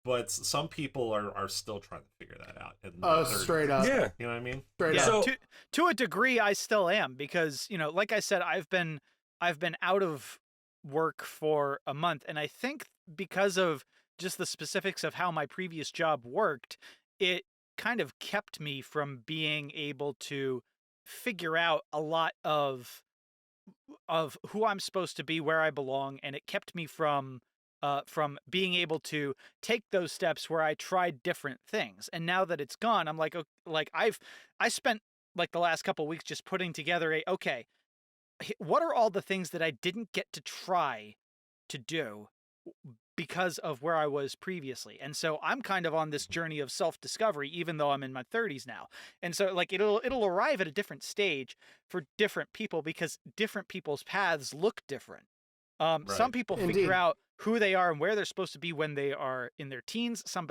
but some people are still trying to figure that out. Straight up. Yeah, you know what I mean? Straight up. So, to a degree, I still am, because, you know, like I said, I've been out of work for a month, and I think because of just the specifics of how my previous job worked, it kind of kept me from being able to figure out a lot of who I'm supposed to be, where I belong, and it kept me from being able to take those steps where I tried different things. And now that it's gone, I'm like, I spent like the last couple of weeks just putting together what are all the things that I didn't get to try to do because of where I was previously. And so I'm kind of on this journey of self-discovery, even though I'm in my 30s now. And so like it'll arrive at a different stage for different people, because different people's paths look different. Some people figure out who they are and where they're supposed to be when they are in their teens. Some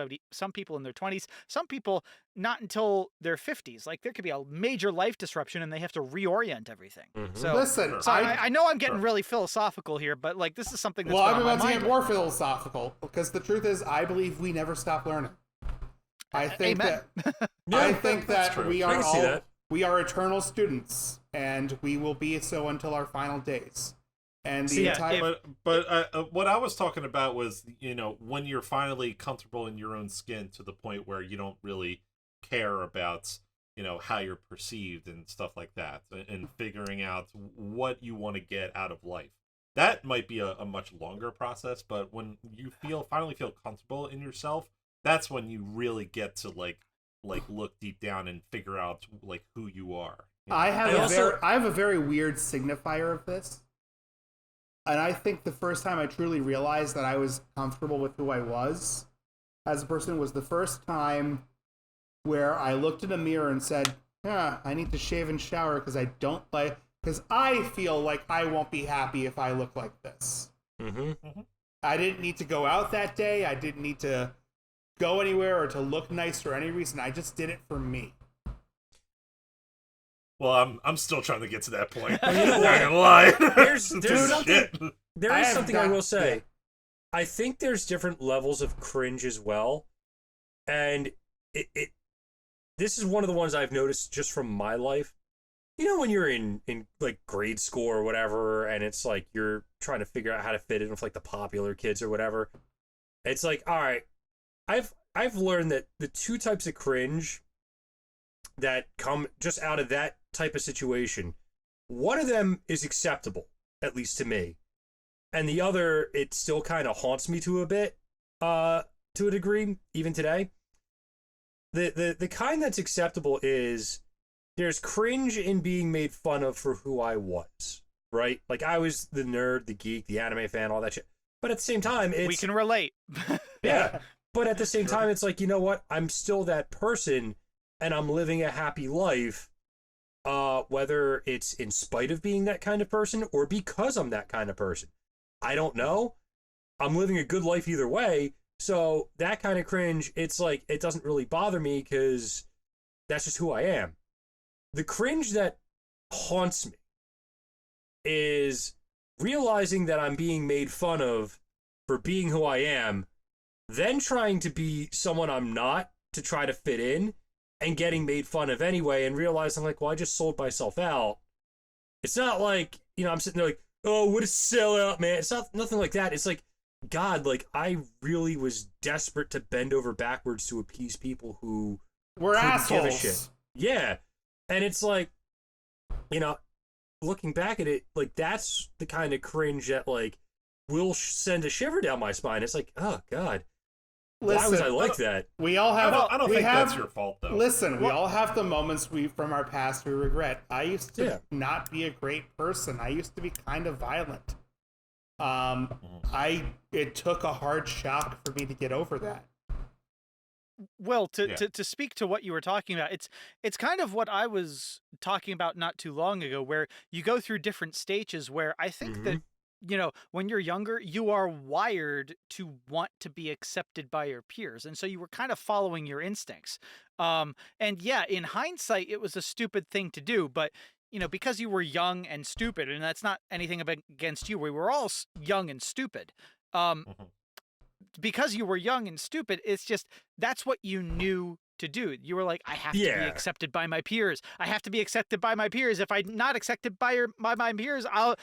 people in their 20s. Some people not until their 50s. Like there could be a major life disruption and they have to reorient everything. So listen, I know I'm getting really philosophical here, but like this is something that's I'm about to get more philosophical, because the truth is, I believe we never stop learning. I think that I think that we are eternal students, and we will be so until our final days. And but what I was talking about was, you know, when you're finally comfortable in your own skin to the point where you don't really care about, you know, how you're perceived and stuff like that, and figuring out what you want to get out of life. That might be a much longer process, but when you finally feel comfortable in yourself, that's when you really get to like look deep down and figure out like who you are. You know? I have a very weird signifier of this. And I think the first time I truly realized that I was comfortable with who I was as a person was the first time where I looked in a mirror and said, I need to shave and shower because I feel like I won't be happy if I look like this. I didn't need to go out that day. I didn't need to go anywhere or to look nice for any reason. I just did it for me. Well, I'm still trying to get to that point. I'm not gonna lie. There's something. There is something I will say. Yeah. I think there's different levels of cringe as well, and this is one of the ones I've noticed just from my life. You know, when you're in like grade school or whatever, and it's like you're trying to figure out how to fit in with like the popular kids or whatever. It's like, all right, I've learned that the two types of cringe that come just out of that type of situation, one of them is acceptable, at least to me, and the other, it still kind of haunts me to a bit, to a degree, even today. The kind that's acceptable is there's cringe in being made fun of for who I was, right? Like I was the nerd, the geek, the anime fan, all that shit. But at the same time, we can relate. Yeah. But at the same time, it's like, you know what? I'm still that person, and I'm living a happy life, whether it's in spite of being that kind of person or because I'm that kind of person. I don't know. I'm living a good life either way. So that kind of cringe, it's like, it doesn't really bother me because that's just who I am. The cringe that haunts me is realizing that I'm being made fun of for being who I am, then trying to be someone I'm not to try to fit in, and getting made fun of anyway, and realizing like, well, I just sold myself out. It's not like, you know, I'm sitting there like, oh, what a sellout, man. It's not nothing like that. It's like, God, like I really was desperate to bend over backwards to appease people who We're assholes. give a shit. Yeah. And it's like, you know, looking back at it, like that's the kind of cringe that like will send a shiver down my spine. It's like, oh God, why was I like that? We all have. I don't think that's your fault though. Listen, we all have the moments from our past we regret. I used to not be a great person. I used to be kind of violent. It took a hard shock for me to get over that. Well, to speak to what you were talking about, it's kind of what I was talking about not too long ago, where you go through different stages where I think that, you know, when you're younger, you are wired to want to be accepted by your peers. And so you were kind of following your instincts. And yeah, in hindsight, it was a stupid thing to do, but you know, because you were young and stupid, and that's not anything against you, we were all young and stupid. Because you were young and stupid, it's just, that's what you knew to do. You were like, I have to be accepted by my peers. I have to be accepted by my peers. If I'm not accepted by my peers, I'll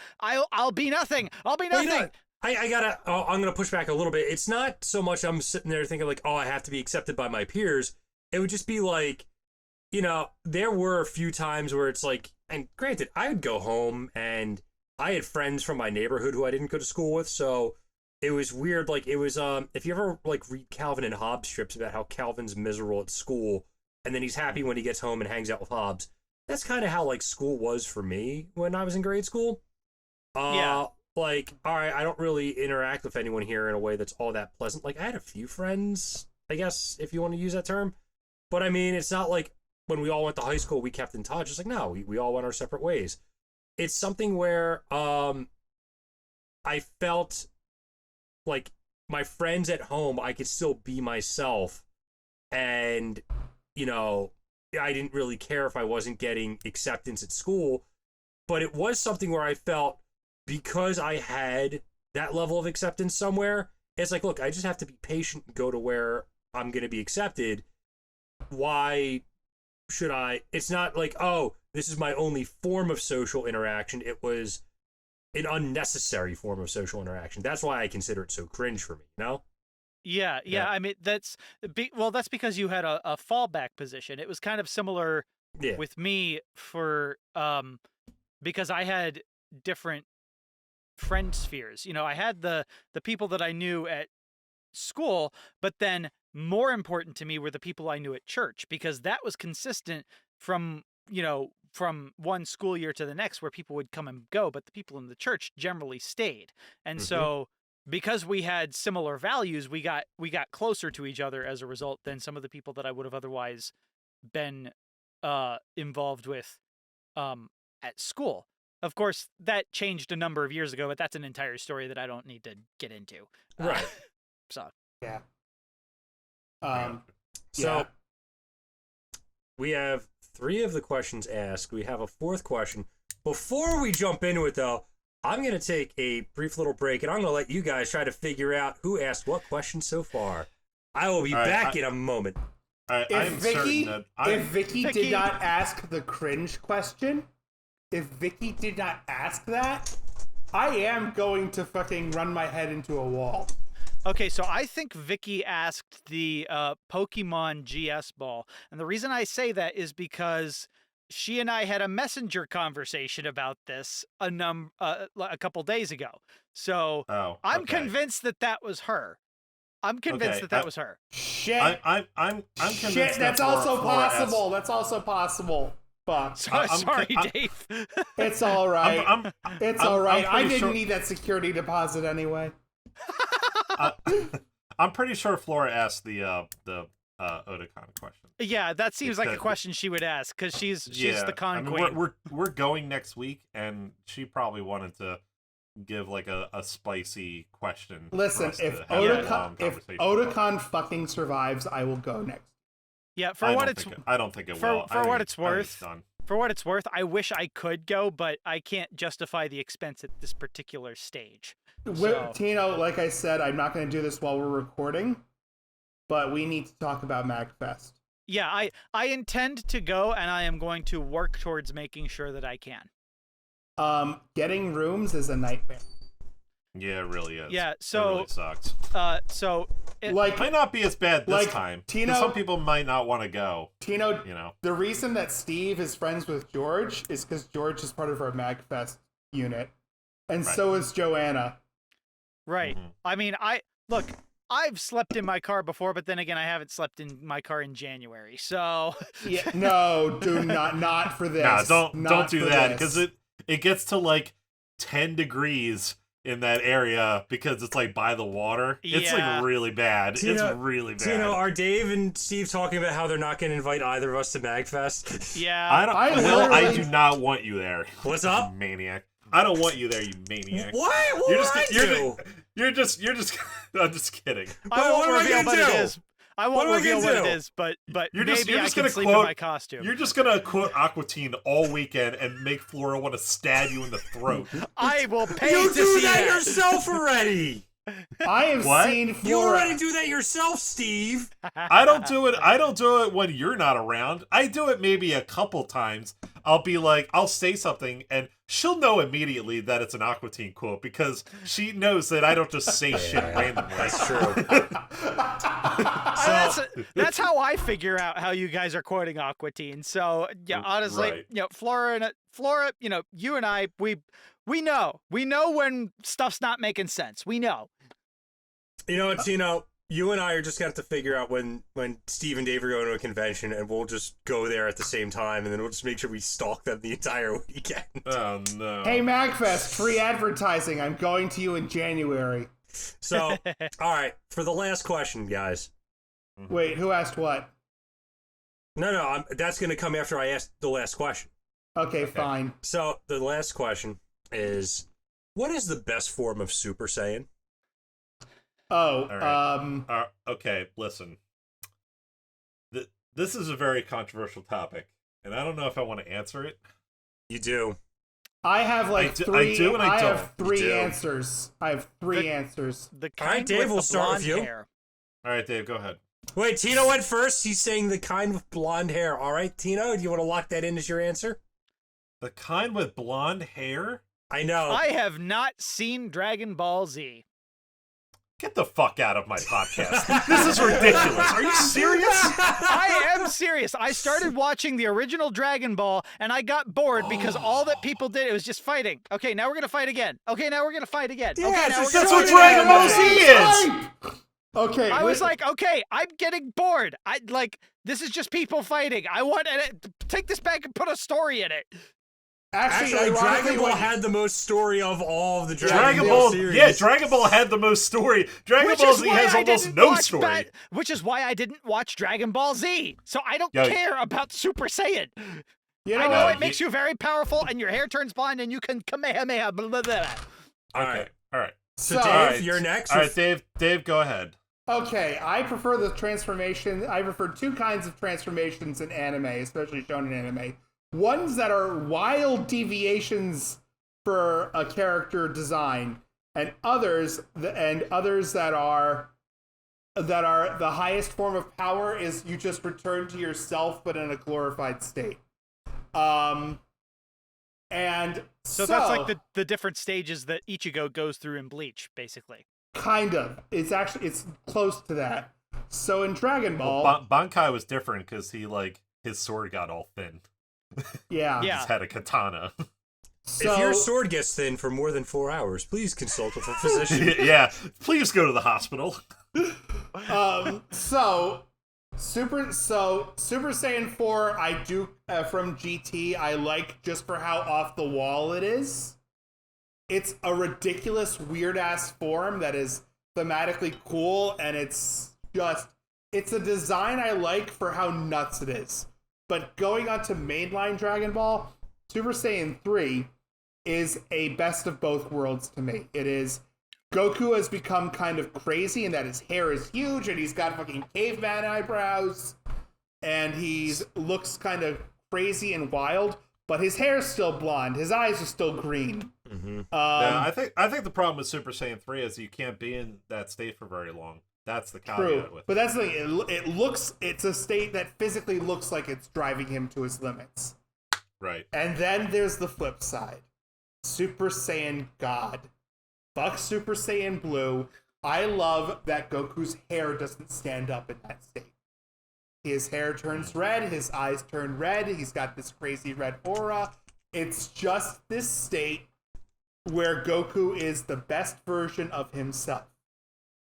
be nothing. I'll be nothing. You know, I'm gonna push back a little bit. It's not so much I'm sitting there thinking like, oh, I have to be accepted by my peers. It would just be like, you know, there were a few times where it's like, and granted, I would go home and I had friends from my neighborhood who I didn't go to school with, so it was weird. Like, it was, if you ever, like, read Calvin and Hobbes strips about how Calvin's miserable at school, and then he's happy when he gets home and hangs out with Hobbes, that's kind of how, like, school was for me when I was in grade school. Like, all right, I don't really interact with anyone here in a way that's all that pleasant. Like, I had a few friends, I guess, if you want to use that term. But, I mean, it's not like when we all went to high school, we kept in touch. It's like, no, we all went our separate ways. It's something where I felt like my friends at home, I could still be myself. And, you know, I didn't really care if I wasn't getting acceptance at school. But it was something where I felt, because I had that level of acceptance somewhere, it's like, look, I just have to be patient and go to where I'm going to be accepted. Why should I? It's not like, oh, this is my only form of social interaction. It was an unnecessary form of social interaction. That's why I consider it so cringe for me, you know? Yeah. I mean, that's because you had a fallback position. It was kind of similar with me for because I had different friend spheres. You know, I had the people that I knew at school, but then more important to me were the people I knew at church, because that was consistent from one school year to the next, where people would come and go, but the people in the church generally stayed. And so because we had similar values, we got closer to each other as a result than some of the people that I would have otherwise been involved with at school. Of course, that changed a number of years ago, but that's an entire story that I don't need to get into. Right. So. Yeah. So we have 3 of the questions asked. We have a 4th question. Before we jump into it, though, I'm going to take a brief little break, and I'm going to let you guys try to figure out who asked what question so far. I will be back in a moment. If Vicky did not ask the cringe question, if Vicky did not ask that, I am going to fucking run my head into a wall. Okay, so I think Vicky asked the Pokemon GS ball, and the reason I say that is because she and I had a messenger conversation about this a couple days ago. So I'm convinced that was her. I'm convinced that was her. Shit. I'm convinced Shit, that's also possible. That's also possible. Fuck. Sorry, Dave. It's all right. It's all right. I didn't sure... need that security deposit anyway. I'm pretty sure Flora asked the Otakon question. Yeah, that seems like a question she would ask because she's the con queen. We're going next week, and she probably wanted to give like a spicy question. Listen, if Otakon fucking survives, I will go next. Yeah, I don't think it will. For what it's worth, I wish I could go, but I can't justify the expense at this particular stage. So. Tino, like I said, I'm not going to do this while we're recording, but we need to talk about MagFest. Yeah, I intend to go, and I am going to work towards making sure that I can. Getting rooms is a nightmare. Yeah, it really is. Yeah, so it really sucks. It might not be as bad this time. Tino, some people might not want to go. Tino, the reason that Steve is friends with George is because George is part of our MagFest unit, and so is Joanna. Right. Mm-hmm. I mean, I've slept in my car before, but then again, I haven't slept in my car in January. So yeah, no, do not for this. No, don't do that because it gets to like 10 degrees in that area because it's like by the water. It's like really bad. It's really bad. Tino, are Dave and Steve talking about how they're not going to invite either of us to MagFest? Yeah. I do not want you there. What's up, maniac? I don't want you there, you maniac. What? You're just. I'm just kidding. I won't reveal what it is. I won't reveal what it is, but maybe I can sleep in my costume. You're just gonna quote Aqua Teen all weekend and make Flora want to stab you in the throat. I will pay you to do see that yourself already. I have seen Flora. You already do that yourself, Steve. I don't do it when you're not around. I do it maybe a couple times. I'll say something and she'll know immediately that it's an Aqua Teen quote because she knows that I don't just say shit randomly. That's true. That's how I figure out how you guys are quoting Aqua Teen. So yeah, honestly, Flora, you and I, we know when stuff's not making sense. We know. You know what, Tino? You and I are just going to have to figure out when Steve and Dave are going to a convention, and we'll just go there at the same time, and then we'll just make sure we stalk them the entire weekend. Oh, no. Hey, MagFest, free advertising. I'm going to you in January. So, all right, for the last question, guys. Wait, who asked what? No, that's going to come after I ask the last question. Okay, fine. So, the last question is, what is the best form of Super Saiyan? Okay, listen. This is a very controversial topic, and I don't know if I want to answer it. You do. I have three. I do, and I don't. Have three answers. I have three answers. All right, Dave, we'll start with you. Hair. All right, Dave, go ahead. Wait, Tino went first. He's saying the kind with blonde hair. All right, Tino, do you want to lock that in as your answer? The kind with blonde hair? I know. I have not seen Dragon Ball Z. Get the fuck out of my podcast. This is ridiculous. Are you serious? I am serious. I started watching the original Dragon Ball, and I got bored because all that people did, it was just fighting. Okay, now we're going to fight again. Okay, now we're going to fight again. Yeah, okay, now that's what Dragon Ball Z is! Okay. I was like, okay, I'm getting bored. This is just people fighting. I want to take this back and put a story in it. Actually, Dragon Ball had the most story of all of the Dragon Ball series. Yeah, Dragon Ball had the most story. Dragon Ball Z has almost no story. Which is why I didn't watch Dragon Ball Z. So I don't care about Super Saiyan. You know I know what? it makes you very powerful, and your hair turns blonde, and you can kamehameha. Blah, blah, blah. All Okay. right. All right. So Dave, you're next. All right, Dave, go ahead. Okay, I prefer the transformation. I prefer two kinds of transformations in anime, especially shonen anime. Ones that are wild deviations for a character design, and others that are the highest form of power is you just return to yourself, but in a glorified state. And So that's like the different stages that Ichigo goes through in Bleach, basically. kind of. It's close to that. So in Dragon Ball, Well, Bankai was different because his sword got all thin. yeah. He just had a katana. So, If your sword gets thin for more than 4 hours, please consult with a physician. Yeah, please go to the hospital. so Super Saiyan 4 I do from GT I like just for how off the wall it is. It's a ridiculous weird ass form that is thematically cool, and it's a design I like for how nuts it is. But going on to mainline Dragon Ball, Super Saiyan 3 is a best of both worlds to me. It is Goku has become kind of crazy in that his hair is huge and he's got fucking caveman eyebrows and he looks kind of crazy and wild, but his hair's still blonde. His eyes are still green. Mm-hmm. Yeah, I think the problem with Super Saiyan 3 is you can't be in that state for very long. That's the caveat True, with but that's the thing. It's a state that physically looks like it's driving him to his limits. Right. And then there's the flip side. Super Saiyan God. Fuck Super Saiyan Blue. I love that Goku's hair doesn't stand up in that state. His hair turns red, his eyes turn red, he's got this crazy red aura. It's just this state where Goku is the best version of himself.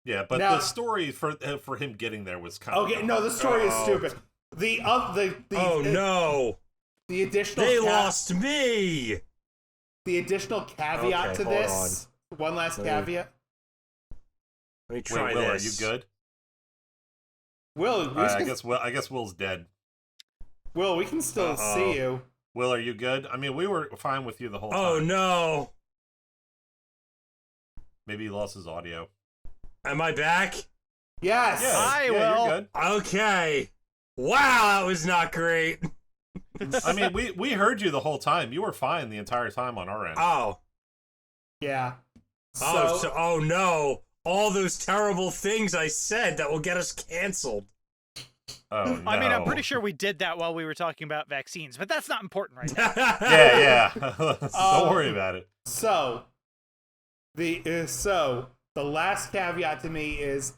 Yeah, but Now, the story for him getting there was kind of okay. No, the story is stupid. No! The additional They lost me. The additional caveat Okay, to hold this. One last caveat. Let me try Will, this. are you good? Will, I guess Will's dead. Will, we can still see you. Will, are you good? I mean, we were fine with you the whole time. Oh no! Maybe he lost his audio. Am I back? Yes. Yeah, Hi, yeah, Will. you're good. Okay. Wow, that was not great. I mean, we heard you the whole time. You were fine the entire time on our end. Oh. Yeah. Oh no. All those terrible things I said that will get us canceled. Oh, no. I mean, I'm pretty sure we did that while we were talking about vaccines, but that's not important right now. Yeah. Don't worry about it. So the last caveat to me is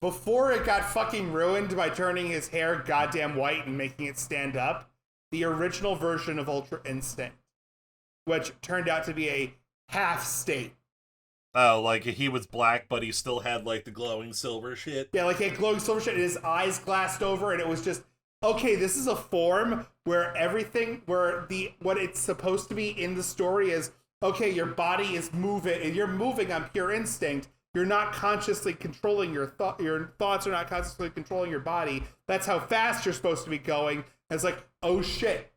before it got fucking ruined by turning his hair goddamn white and making it stand up, the original version of Ultra Instinct, which turned out to be a half state. Oh, like he was black, but he still had like the glowing silver shit. Yeah, like he had glowing silver shit and his eyes glassed over, and it was just, okay, this is a form where what it's supposed to be in the story is, okay, your body is moving, and you're moving on pure instinct. You're not consciously controlling your thoughts are not consciously controlling your body. That's how fast you're supposed to be going. And it's like, oh shit.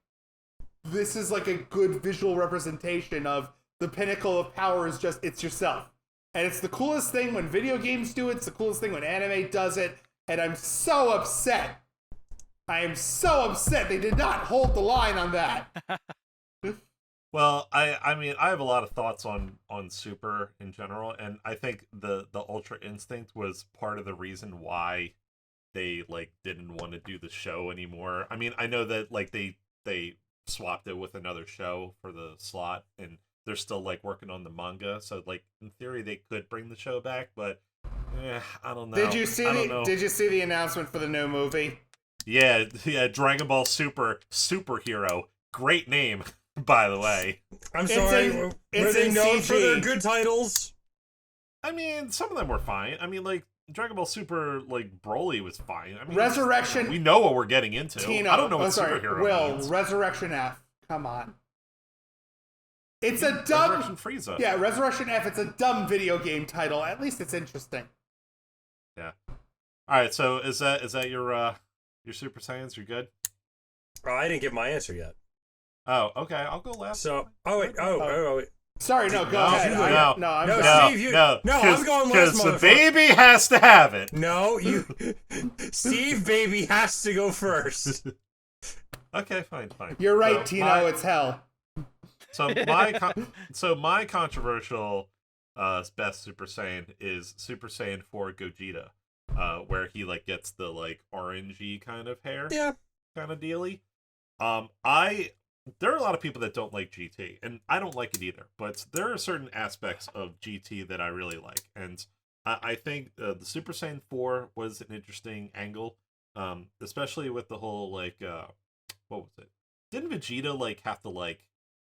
This is like a good visual representation of the pinnacle of power is just, it's yourself. And it's the coolest thing when video games do it. It's the coolest thing when anime does it. And I'm so upset. I am so upset they did not hold the line on that. Well, I mean, I have a lot of thoughts on Super in general, and I think the Ultra Instinct was part of the reason why they like didn't want to do the show anymore. I mean, I know that like they swapped it with another show for the slot, and they're still like working on the manga, so like in theory they could bring the show back, but I don't know. Did you see the announcement for the new movie? Yeah, Dragon Ball Super Superhero. Great name, by the way. I'm sorry. Were they known for their CG. good titles? I mean, some of them were fine. I mean, like Dragon Ball Super, like Broly was fine. I mean, Resurrection. We know what we're getting into. Tino. I don't know what superhero Will, means. Resurrection F. Come on. It's a Resurrection dumb. Frieza. Yeah, Resurrection F. It's a dumb video game title. At least it's interesting. Yeah. All right. So is that your Super Saiyans? You're good. Oh, I didn't give my answer yet. Oh, okay. I'll go last. So, wait. Sorry, no, go No, ahead. I'm going last, because the baby has to have it. No, Steve, baby, has to go first. Okay, fine. You're right, Tino. It's hell. So my controversial best Super Saiyan is Super Saiyan 4 Gogeta, where he like gets the like orangey kind of hair, kind of dealy. There are a lot of people that don't like GT, and I don't like it either. But there are certain aspects of GT that I really like, and I think the Super Saiyan 4 was an interesting angle, especially with the whole like what was it? Didn't Vegeta like have to like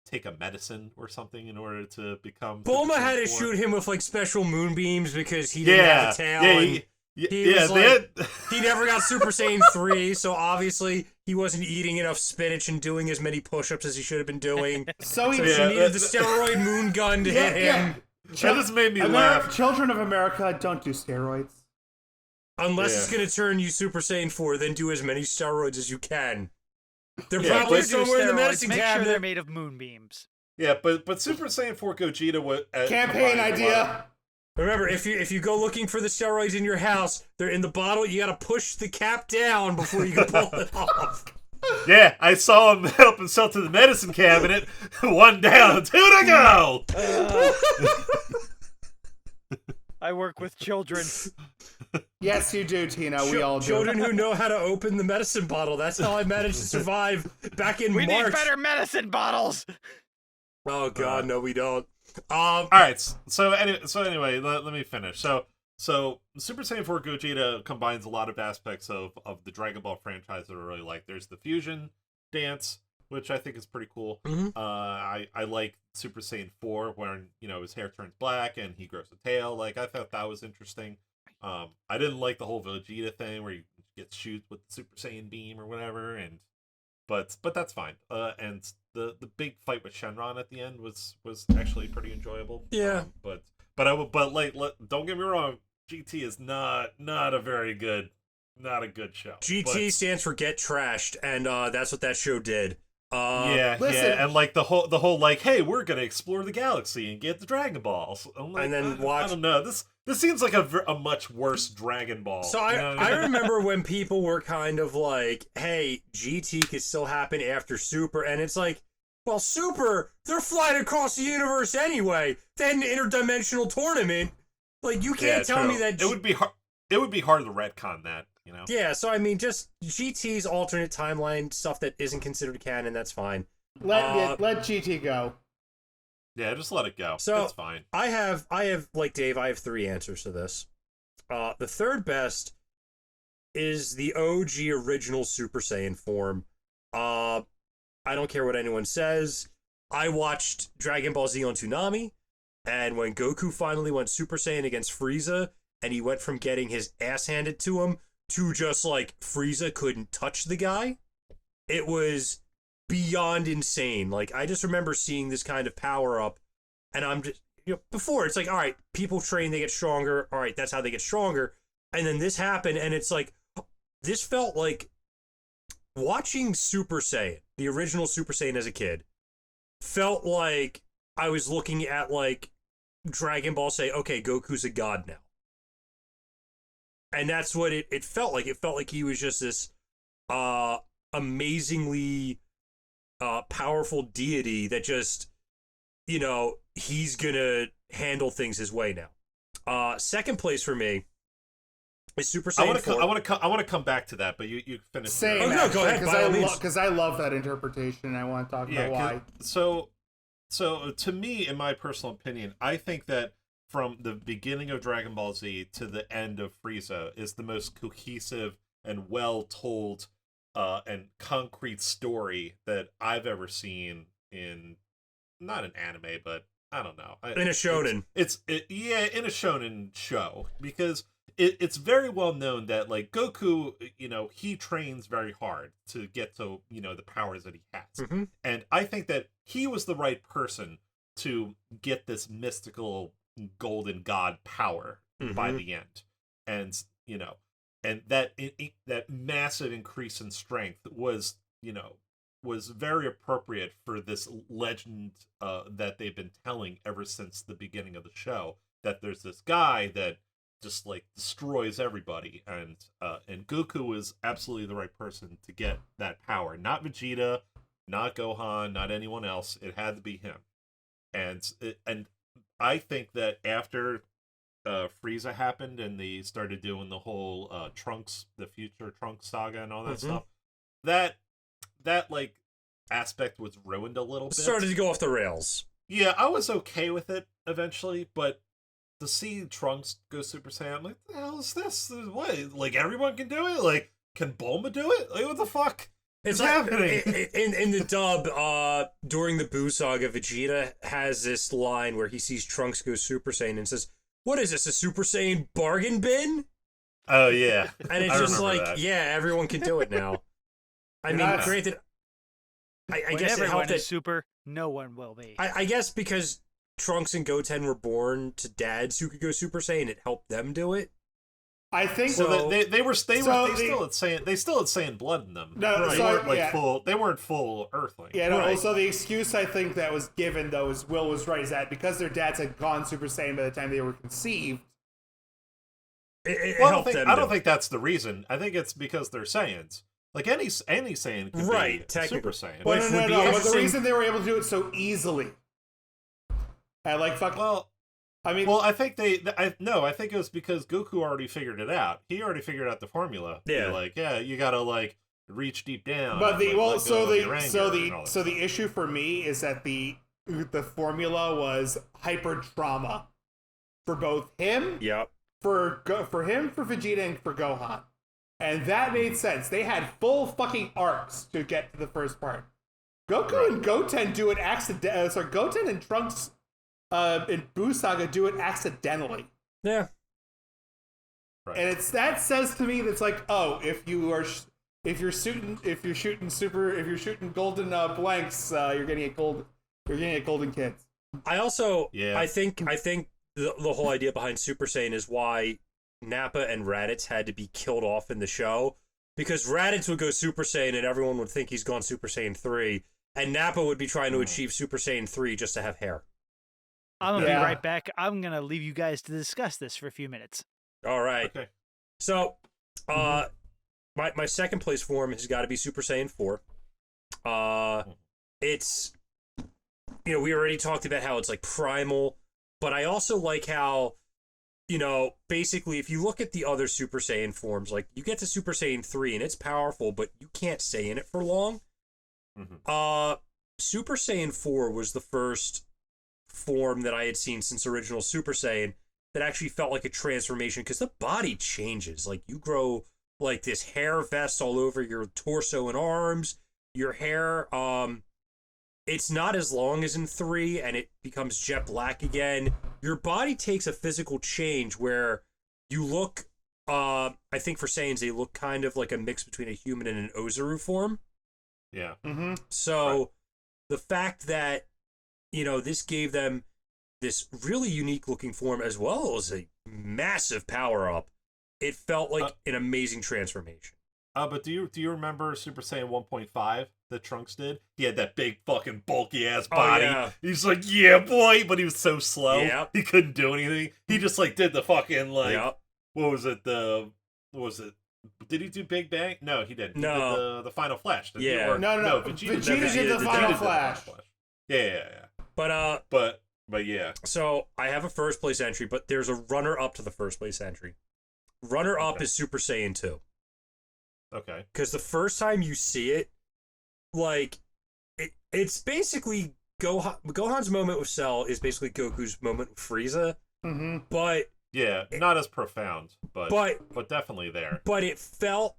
take a medicine or something in order to become? Bulma had to shoot him with like special moonbeams because he didn't have a tail. He never got Super Saiyan 3, so obviously he wasn't eating enough spinach and doing as many push-ups as he should have been doing. So she needed the steroid moon gun to hit him. That just made me laugh. Children of America, don't do steroids. Unless it's going to turn you Super Saiyan 4, then do as many steroids as you can. They're probably somewhere in the medicine cabinet. Make sure they're made of moonbeams. Yeah, but Super Saiyan 4 Gogeta was campaign idea. Remember, if you go looking for the steroids in your house, they're in the bottle. You got to push the cap down before you can pull it off. Yeah, I saw him help himself to the medicine cabinet. One down, two to go. I work with children. Yes, you do, Tino. We all do. Children who know how to open the medicine bottle. That's how I managed to survive back in March. We need better medicine bottles. Oh God, no, we don't. All right. So anyway, let me finish. So Super Saiyan 4 Gogeta combines a lot of aspects of the Dragon Ball franchise that I really like. There's the fusion dance, which I think is pretty cool. Mm-hmm. I like Super Saiyan 4 when his hair turns black and he grows a tail. Like I thought that was interesting. I didn't like the whole Vegeta thing where he gets shoot with the Super Saiyan beam or whatever, but that's fine. And the big fight with Shenron at the end was actually pretty enjoyable. Yeah. But don't get me wrong, GT is not a very good, not a good show. GT stands for Get Trashed, and that's what that show did. And like the whole like, hey, we're gonna explore the galaxy and get the Dragon Balls. I'm like, and then watch. I don't know. This seems like a much worse Dragon Ball. So I remember when people were kind of like, hey, GT could still happen after Super, and it's like, well, Super, they're flying across the universe anyway. They had an interdimensional tournament. Like, you can't tell me that. It would be hard. It would be hard to retcon that, Yeah, so I mean, just GT's alternate timeline stuff that isn't considered canon. That's fine. Let GT go. Yeah, just let it go. So it's fine. I have like Dave. I have 3 answers to this. The third best is the OG original Super Saiyan form. I don't care what anyone says. I watched Dragon Ball Z on Toonami, and when Goku finally went Super Saiyan against Frieza, and he went from getting his ass handed to him to just like Frieza couldn't touch the guy, it was beyond insane. Like, I just remember seeing this kind of power up, and I'm just, before it's like, all right, people train, they get stronger. All right, that's how they get stronger. And then this happened, and it's like, this felt like watching Super Saiyan, the original Super Saiyan as a kid, felt like I was looking at like Dragon Ball say, okay, Goku's a god now. And that's what it felt like. It felt like he was just this amazingly powerful deity that just, he's gonna handle things his way now. Second place for me is Super Saiyan 4. I want to come back to that, but you finish. Same. No, go ahead. Because I love that interpretation, and I want to talk about why. So to me, in my personal opinion, I think that from the beginning of Dragon Ball Z to the end of Frieza is the most cohesive and well told and concrete story that I've ever seen in, not an anime, but I don't know, in a shonen. In a shonen show, because it's very well known that like Goku, he trains very hard to get to the powers that he has, and I think that he was the right person to get this mystical golden god power by the end, and and that that massive increase in strength was was very appropriate for this legend that they've been telling ever since the beginning of the show. That there's this guy that just like destroys everybody, and Goku is absolutely the right person to get that power. Not Vegeta, not Gohan, not anyone else. It had to be him. And I think that after Frieza happened and they started doing the whole the future Trunks saga and all that stuff, that like aspect was ruined a little bit. Started to go off the rails. Yeah, I was okay with it eventually, but to see Trunks go Super Saiyan, I'm like, what the hell is this? What? Like, everyone can do it? Like, can Bulma do it? Like, what the fuck? It's like, happening? In the dub, during the Buu saga, Vegeta has this line where he sees Trunks go Super Saiyan and says, "What is this, a Super Saiyan bargain bin?" Oh, yeah. And it's just like, that. Yeah, everyone can do it now. I mean, granted, I guess it helped that super, no one will be. I guess because Trunks and Goten were born to dads who could go Super Saiyan, it helped them do it. I think so. They still had Saiyan blood in them. No, they weren't like full. They weren't full Earthling. Yeah, no. Right. So the excuse I think that was given, though, is Will was right, is that because their dads had gone Super Saiyan by the time they were conceived. It well, helped them. I don't think that's the reason. I think it's because they're Saiyans. Like any Saiyan could be Super Saiyan. But no. But the reason they were able to do it so easily, and like fuck. Well, I mean, I think I think it was because Goku already figured it out. He already figured out the formula. Yeah, you gotta like reach deep down. But the issue for me is that the formula was hyper trauma for both him. Yep. For Vegeta, and for Gohan. And that made sense. They had full fucking arcs to get to the first part. Goku and Goten do it accidentally. Goten and Trunks in Buu Saga do it accidentally. Yeah. Right. And that says to me that's like, oh, if you're shooting golden blanks, you're getting golden kids. I also I think the whole idea behind Super Saiyan is why Nappa and Raditz had to be killed off in the show, because Raditz would go Super Saiyan and everyone would think he's gone Super Saiyan 3, and Nappa would be trying to achieve Super Saiyan 3 just to have hair. I'm going to be right back. I'm going to leave you guys to discuss this for a few minutes. All right. Okay. So, my second place form has got to be Super Saiyan 4. It's, we already talked about how it's like primal, but I also like how, basically, if you look at the other Super Saiyan forms, like, you get to Super Saiyan 3, and it's powerful, but you can't stay in it for long. Mm-hmm. Super Saiyan 4 was the first form that I had seen since original Super Saiyan that actually felt like a transformation, because the body changes. Like, you grow, like, this hair vest all over your torso and arms. Your hair, it's not as long as in 3, and it becomes jet black again. Your body takes a physical change where you look, I think for Saiyans, they look kind of like a mix between a human and an Ozaru form. Yeah. Mm-hmm. So the fact that, this gave them this really unique looking form as well as a massive power up, it felt like an amazing transformation. But do you remember Super Saiyan 1.5 that Trunks did? He had that big fucking bulky ass body. Yeah. He's like, yeah, boy, but he was so slow. Yep. He couldn't do anything. He just like did the fucking like what was it? Did he do Big Bang? No, he didn't. No. He did the Final Flash. No. Vegeta did the Final Flash. Yeah. But yeah. So I have a first place entry, but there's a runner up to the first place entry. Runner up is Super Saiyan 2. Okay. Because the first time you see it, like, it's basically Gohan's moment with Cell is basically Goku's moment with Frieza. Mm-hmm. But yeah, not as profound, but definitely there. But it felt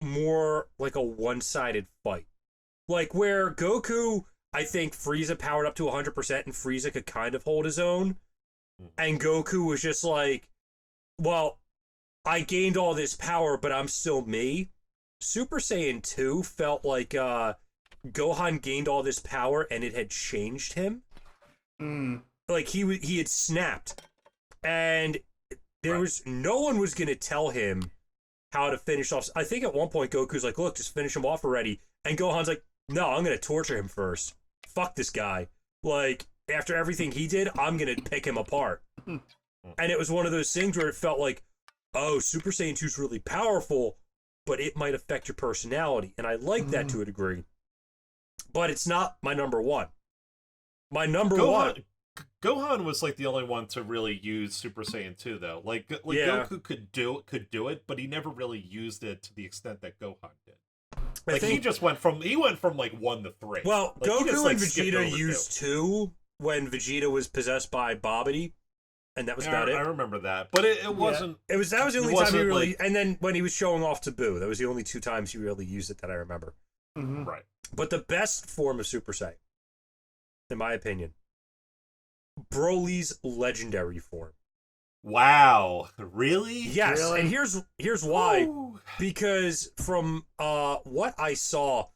more like a one-sided fight. Like, where Goku, I think Frieza powered up to 100% and Frieza could kind of hold his own. And Goku was just like, well, I gained all this power, but I'm still me. Super Saiyan 2 felt like Gohan gained all this power and it had changed him. Like he had snapped. And there was no one was going to tell him how to finish off. I think at one point Goku's like, look, just finish him off already. And Gohan's like, no, I'm gonna torture him first. Fuck this guy. Like, after everything he did, I'm gonna pick him apart. And it was one of those things where it felt like, oh, Super Saiyan 2 is really powerful, but it might affect your personality. And I like that to a degree. But it's not my number one. My number one. Gohan was like the only one to really use Super Saiyan 2, though. Like Goku could do it, but he never really used it to the extent that Gohan did. Like he just went from like 1 to 3. Well, like, Goku just, and Vegeta used 2 when Vegeta was possessed by Babidi, and that was about it. I remember that, but it wasn't. That was the only time he really. And then when he was showing off to Boo, that was the only 2 times he really used it that I remember. Right. But the best form of Super Saiyan, in my opinion, Broly's legendary form. Wow, really? Yes, really? And here's why. Ooh. Because from what I saw,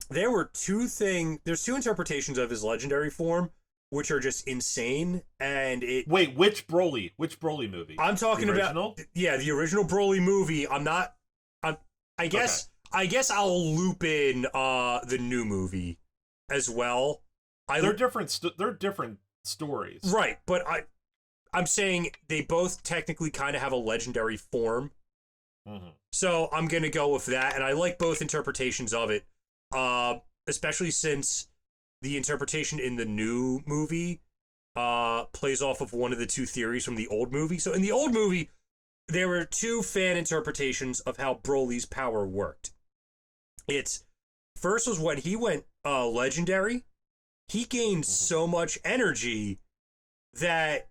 there's 2 interpretations of his legendary form, which are just insane. And wait, which Broly movie? I'm talking about the original Broly movie. I guess I'll loop in the new movie as well. They're different stories, right? But I'm saying they both technically kind of have a legendary form. So I'm going to go with that. And I like both interpretations of it, especially since the interpretation in the new movie plays off of one of the 2 theories from the old movie. So in the old movie, there were 2 fan interpretations of how Broly's power worked. First was when he went legendary, he gained so much energy that,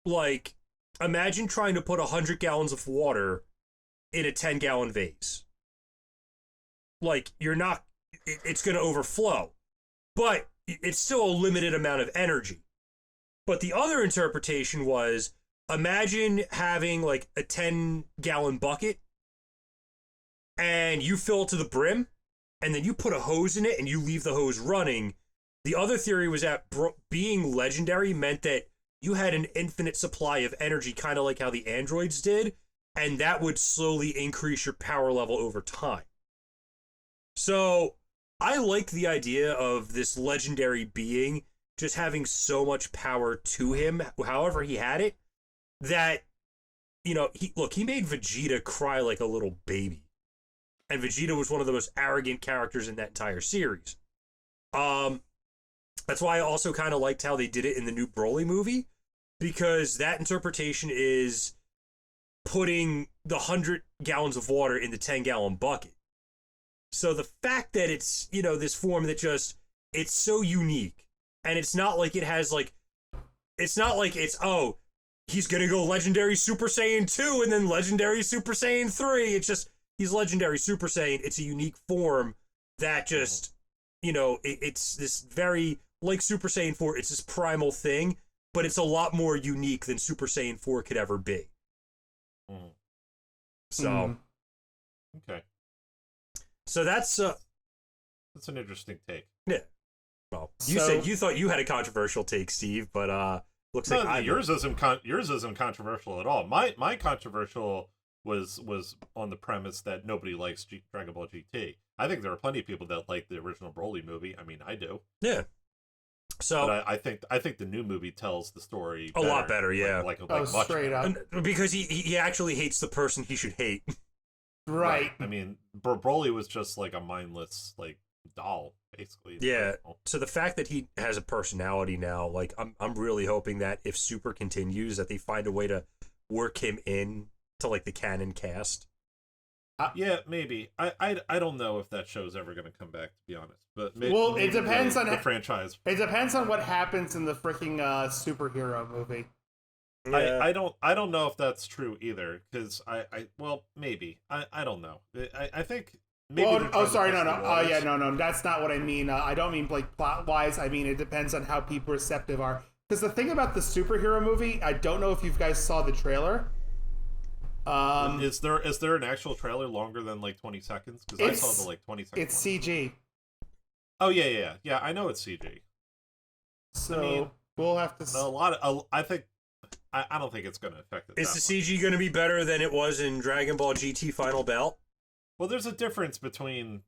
like, imagine trying to put 100 gallons of water in a 10-gallon vase. Like, it's going to overflow. But it's still a limited amount of energy. But the other interpretation was, imagine having, like, a 10-gallon bucket, and you fill it to the brim, and then you put a hose in it, and you leave the hose running. The other theory was that being legendary meant that you had an infinite supply of energy, kind of like how the androids did, and that would slowly increase your power level over time. So I liked the idea of this legendary being just having so much power to him, however he had it, that, he made Vegeta cry like a little baby. And Vegeta was one of the most arrogant characters in that entire series. That's why I also kind of liked how they did it in the new Broly movie, because that interpretation is putting the 100 gallons of water in the 10-gallon bucket. So the fact that it's, this form that it's so unique, and it's not like he's going to go Legendary Super Saiyan 2 and then Legendary Super Saiyan 3. It's just, he's Legendary Super Saiyan. It's a unique form that just, it's this very, like Super Saiyan 4, it's this primal thing, but it's a lot more unique than Super Saiyan 4 could ever be. So. Okay. So that's an interesting take. Yeah. Well, you thought you had a controversial take, Steve, but looks like yours isn't controversial at all. My controversial was on the premise that nobody likes Dragon Ball GT. I think there are plenty of people that like the original Broly movie. I mean, I do. Yeah. So but I think the new movie tells the story a lot better. Yeah. Like much straight better. up. Because he actually hates the person he should hate. Right. I mean, Broly was just like a mindless doll, basically. Yeah. So the fact that he has a personality now, like I'm really hoping that if Super continues, that they find a way to work him in to like the canon cast. Yeah, maybe. I don't know if that show's ever going to come back, to be honest. But maybe, it depends on the franchise. It depends on what happens in the freaking superhero movie. Yeah. I don't know if that's true either, because maybe I don't know. I think maybe. No. That's not what I mean. I don't mean like plot wise. I mean it depends on how people receptive are. Because the thing about the superhero movie, I don't know if you guys saw the trailer. Is there an actual trailer longer than like 20 seconds? Because I saw the 20 seconds. It's CG. Oh yeah. I know it's CG. So we'll have to. I don't think it's going to affect it. Is the CG going to be better than it was in Dragon Ball GT Final Belt? Well, there's a difference between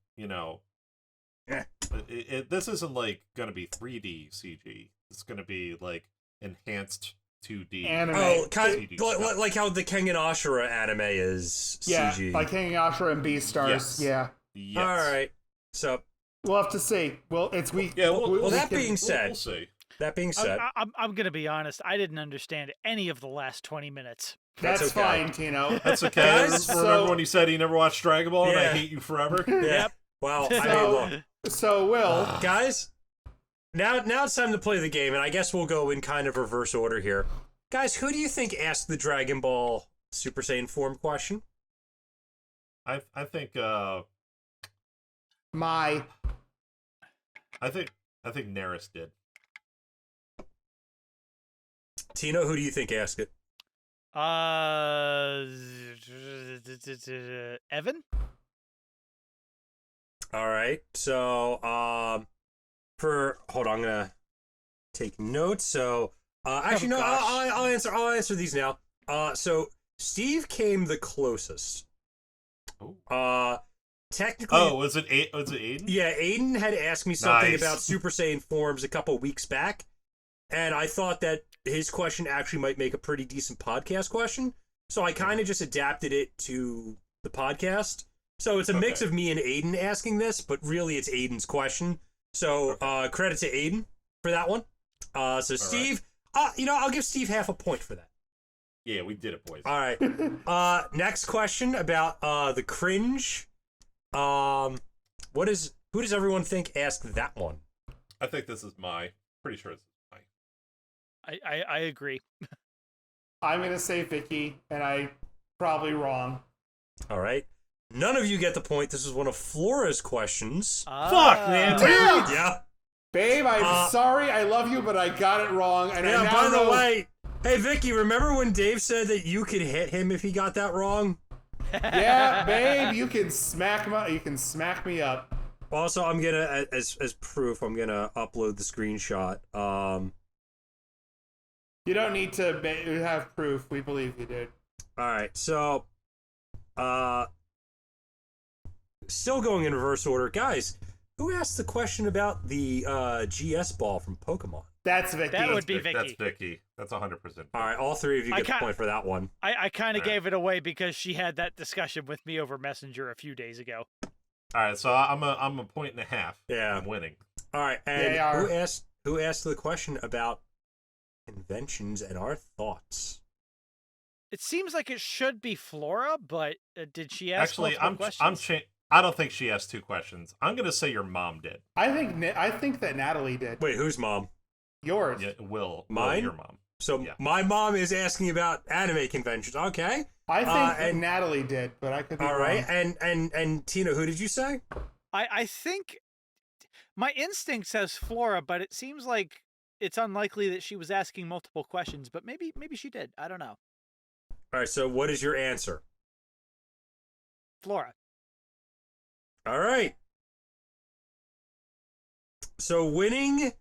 This isn't like gonna be 3D CG. It's gonna be like enhanced 2D anime. Oh, CG stuff. like how the Kengan Ashura anime is CG. Yeah, like Hanging Ashura and Beastars. Yes. Yeah. Yes. All right. So, We'll have to see. Well, it's we. Yeah. well, that can- being said, we'll see. that being said, I'm gonna be honest. I didn't understand any of the last 20 minutes. That's okay. fine, Tino. That's okay. Guys, Remember when you said you never watched Dragon Ball and I Yeah. hate you forever? yeah. Yep. Well, I So- mean, look, So, Will, guys, now it's time to play the game, and I guess we'll go in kind of reverse order here. Guys, who do you think asked the Dragon Ball Super Saiyan form question? I think my I think Neris did. Tino, who do you think asked it? Evan. All right. So, hold on, I'm gonna take notes. So, actually, no, gosh. I'll answer these now. So Steve came the closest. Oh. Technically. Oh, was it Aiden? Yeah, Aiden had asked me something Nice. about Super Saiyan forms a couple weeks back, and I thought that his question actually might make a pretty decent podcast question. So I kind of just adapted it to the podcast. So it's a mix of me and Aiden asking this, but really it's Aiden's question. So credit to Aiden for that one. So Steve, I'll give Steve half a point for that. Yeah, we did it, boys. All right. Next question about the cringe. Who does everyone think asked that one? I think this is pretty sure this is my. I agree. I'm gonna say Vicky, and I'm probably wrong. All right. None of you get the point. This is one of Flora's questions. Fuck, man. Damn! Yeah. Babe, I'm sorry. I love you, but I got it wrong. And I Yeah, now by the know- way, hey, Vicky, remember when Dave said that you could hit him if he got that wrong? Yeah, babe, you can smack me up. Also, I'm gonna, as proof, I'm gonna upload the screenshot. You don't need to have proof. We believe you, dude. All right, so, still going in reverse order, guys. Who asked the question about the GS ball from Pokemon? That's Vicky. That would be That's Vicky. Vicky. That's 100%. All right, all three of you I get the point for that one. I kind of Alright. gave it away because she had that discussion with me over Messenger a few days ago. All right, so I'm a point and a half. Yeah. I'm winning. All right, and They are. who asked the question about conventions and our thoughts? It seems like it should be Flora, but did she ask Actually, multiple questions? I don't think she asked two questions. I'm gonna say your mom did. I think that Natalie did. Wait, whose mom? Yours. Yeah, Mine? your mom. So Yeah. my mom is asking about anime conventions. Okay. I think and- Natalie did, but I could be All right. wrong. And Tina, who did you say? I think my instinct says Flora, but it seems like it's unlikely that she was asking multiple questions. But maybe she did. I don't know. All right. So what is your answer? Flora. All right. So winning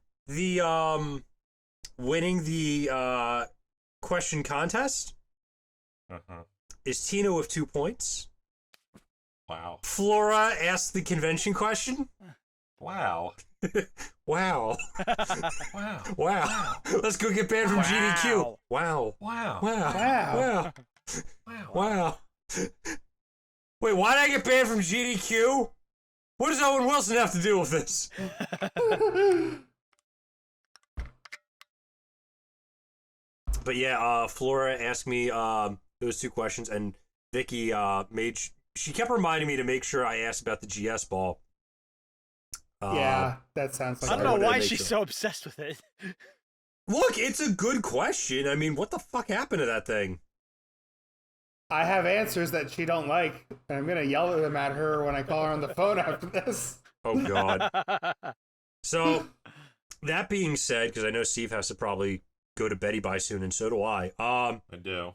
the question contest Uh-huh. is Tino with 2 points. Wow. Flora asked the convention question. Wow. Wow. Wow. Wow. Let's go get banned from GDQ. Wow. Wow. Wow. Wow. Wow. Wow. Wait, why did I get banned from GDQ? What does Owen Wilson have to do with this? But yeah, Flora asked me those two questions, and Vicky she kept reminding me to make sure I asked about the GS ball. Yeah, that sounds like I don't I know wanted to why make she's sure. so obsessed with it. Look, it's a good question. I mean, what the fuck happened to that thing? I have answers that she don't like, and I'm gonna yell them at her when I call her on the phone after this. Oh God. So, that being said, because I know Steve has to probably go to Betty by soon, and so do I. I do.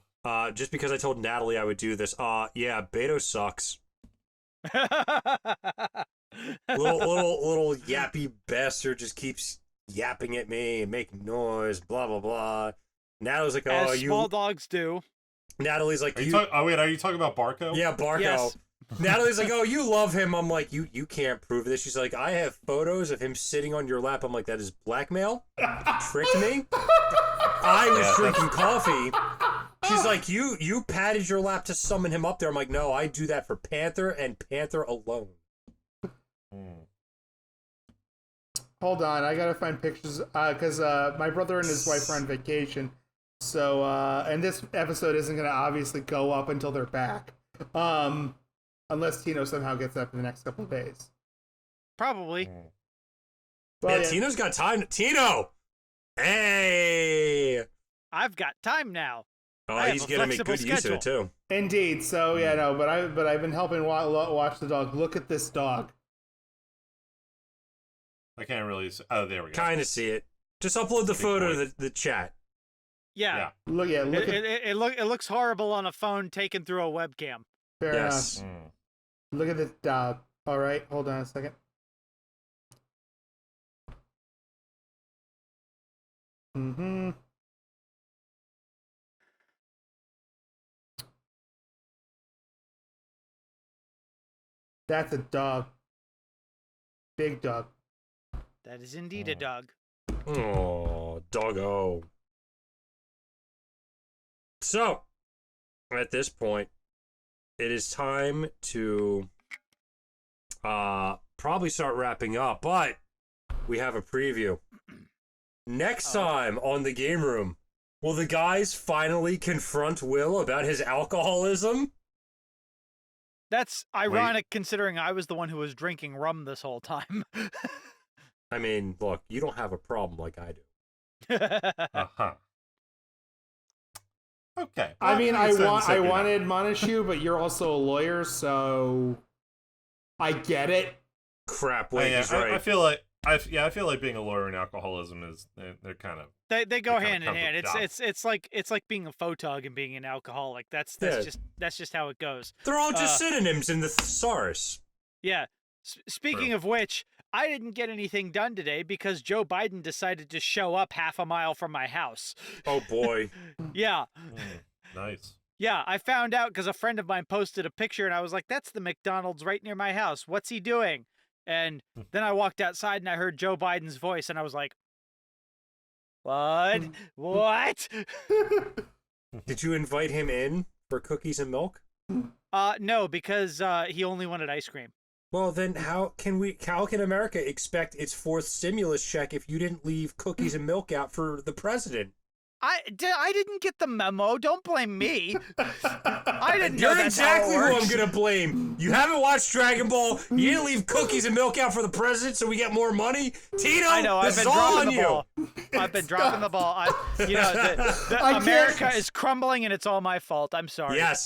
Just because I told Natalie I would do this. Yeah, Beto sucks. little yappy bastard just keeps yapping at me and making noise, blah blah blah. Natalie's like, As small dogs do. Natalie's like, Are you talking about Barco? yeah, Barco. Yes. Natalie's like, oh, you love him. I'm like, you can't prove this. She's like, I have photos of him sitting on your lap. I'm like, that is blackmail. Tricked me. I was drinking coffee. She's like, you patted your lap to summon him up there. I'm like, no, I do that for Panther and Panther alone. Hold on, I gotta find pictures because my brother and his wife are on vacation. So and this episode isn't gonna obviously go up until they're back, unless Tino somehow gets up in the next couple of days. Probably. Well, yeah, Tino's got time. Tino, hey, I've got time now. Oh, he's gonna make good use of it too. Indeed. So yeah, no, but I've been helping watch the dog. Look at this dog. I can't really see. Oh, there we go. Kind of see it. Just upload the photo to the chat. Yeah. Look. It looks horrible on a phone taken through a webcam. Fair enough. Look at this dog. All right, hold on a second. That's a dog. Big dog. That is indeed a dog. Oh, doggo. So, at this point, it is time to probably start wrapping up, but we have a preview. Next time on the Game Room, will the guys finally confront Will about his alcoholism? That's ironic considering I was the one who was drinking rum this whole time. I mean, look, you don't have a problem like I do. Okay. I mean, I wanted Monishu, but you're also a lawyer, so I get it. Crap, wait, he's right. I feel like being a lawyer and alcoholism is they're kind of they go hand in hand. It's like being a photog and being an alcoholic. That's just how it goes. They're all just synonyms in the thesaurus. Yeah. Speaking of which, I didn't get anything done today because Joe Biden decided to show up half a mile from my house. Oh boy. Yeah. Nice. Yeah, I found out because a friend of mine posted a picture and I was like, that's the McDonald's right near my house. What's he doing? And then I walked outside and I heard Joe Biden's voice and I was like, what? What? Did you invite him in for cookies and milk? No, because he only wanted ice cream. Well, then how can America expect its fourth stimulus check if you didn't leave cookies and milk out for the president? I didn't get the memo. Don't blame me. I didn't know You're that's how it exactly who I'm works. gonna blame. You haven't watched Dragonball. You didn't leave cookies and milk out for the president so we get more money. Tino, I know. I've this been is all dropping on the you. ball. I've been dropping the ball. America is crumbling and it's all my fault. I'm sorry. Yes.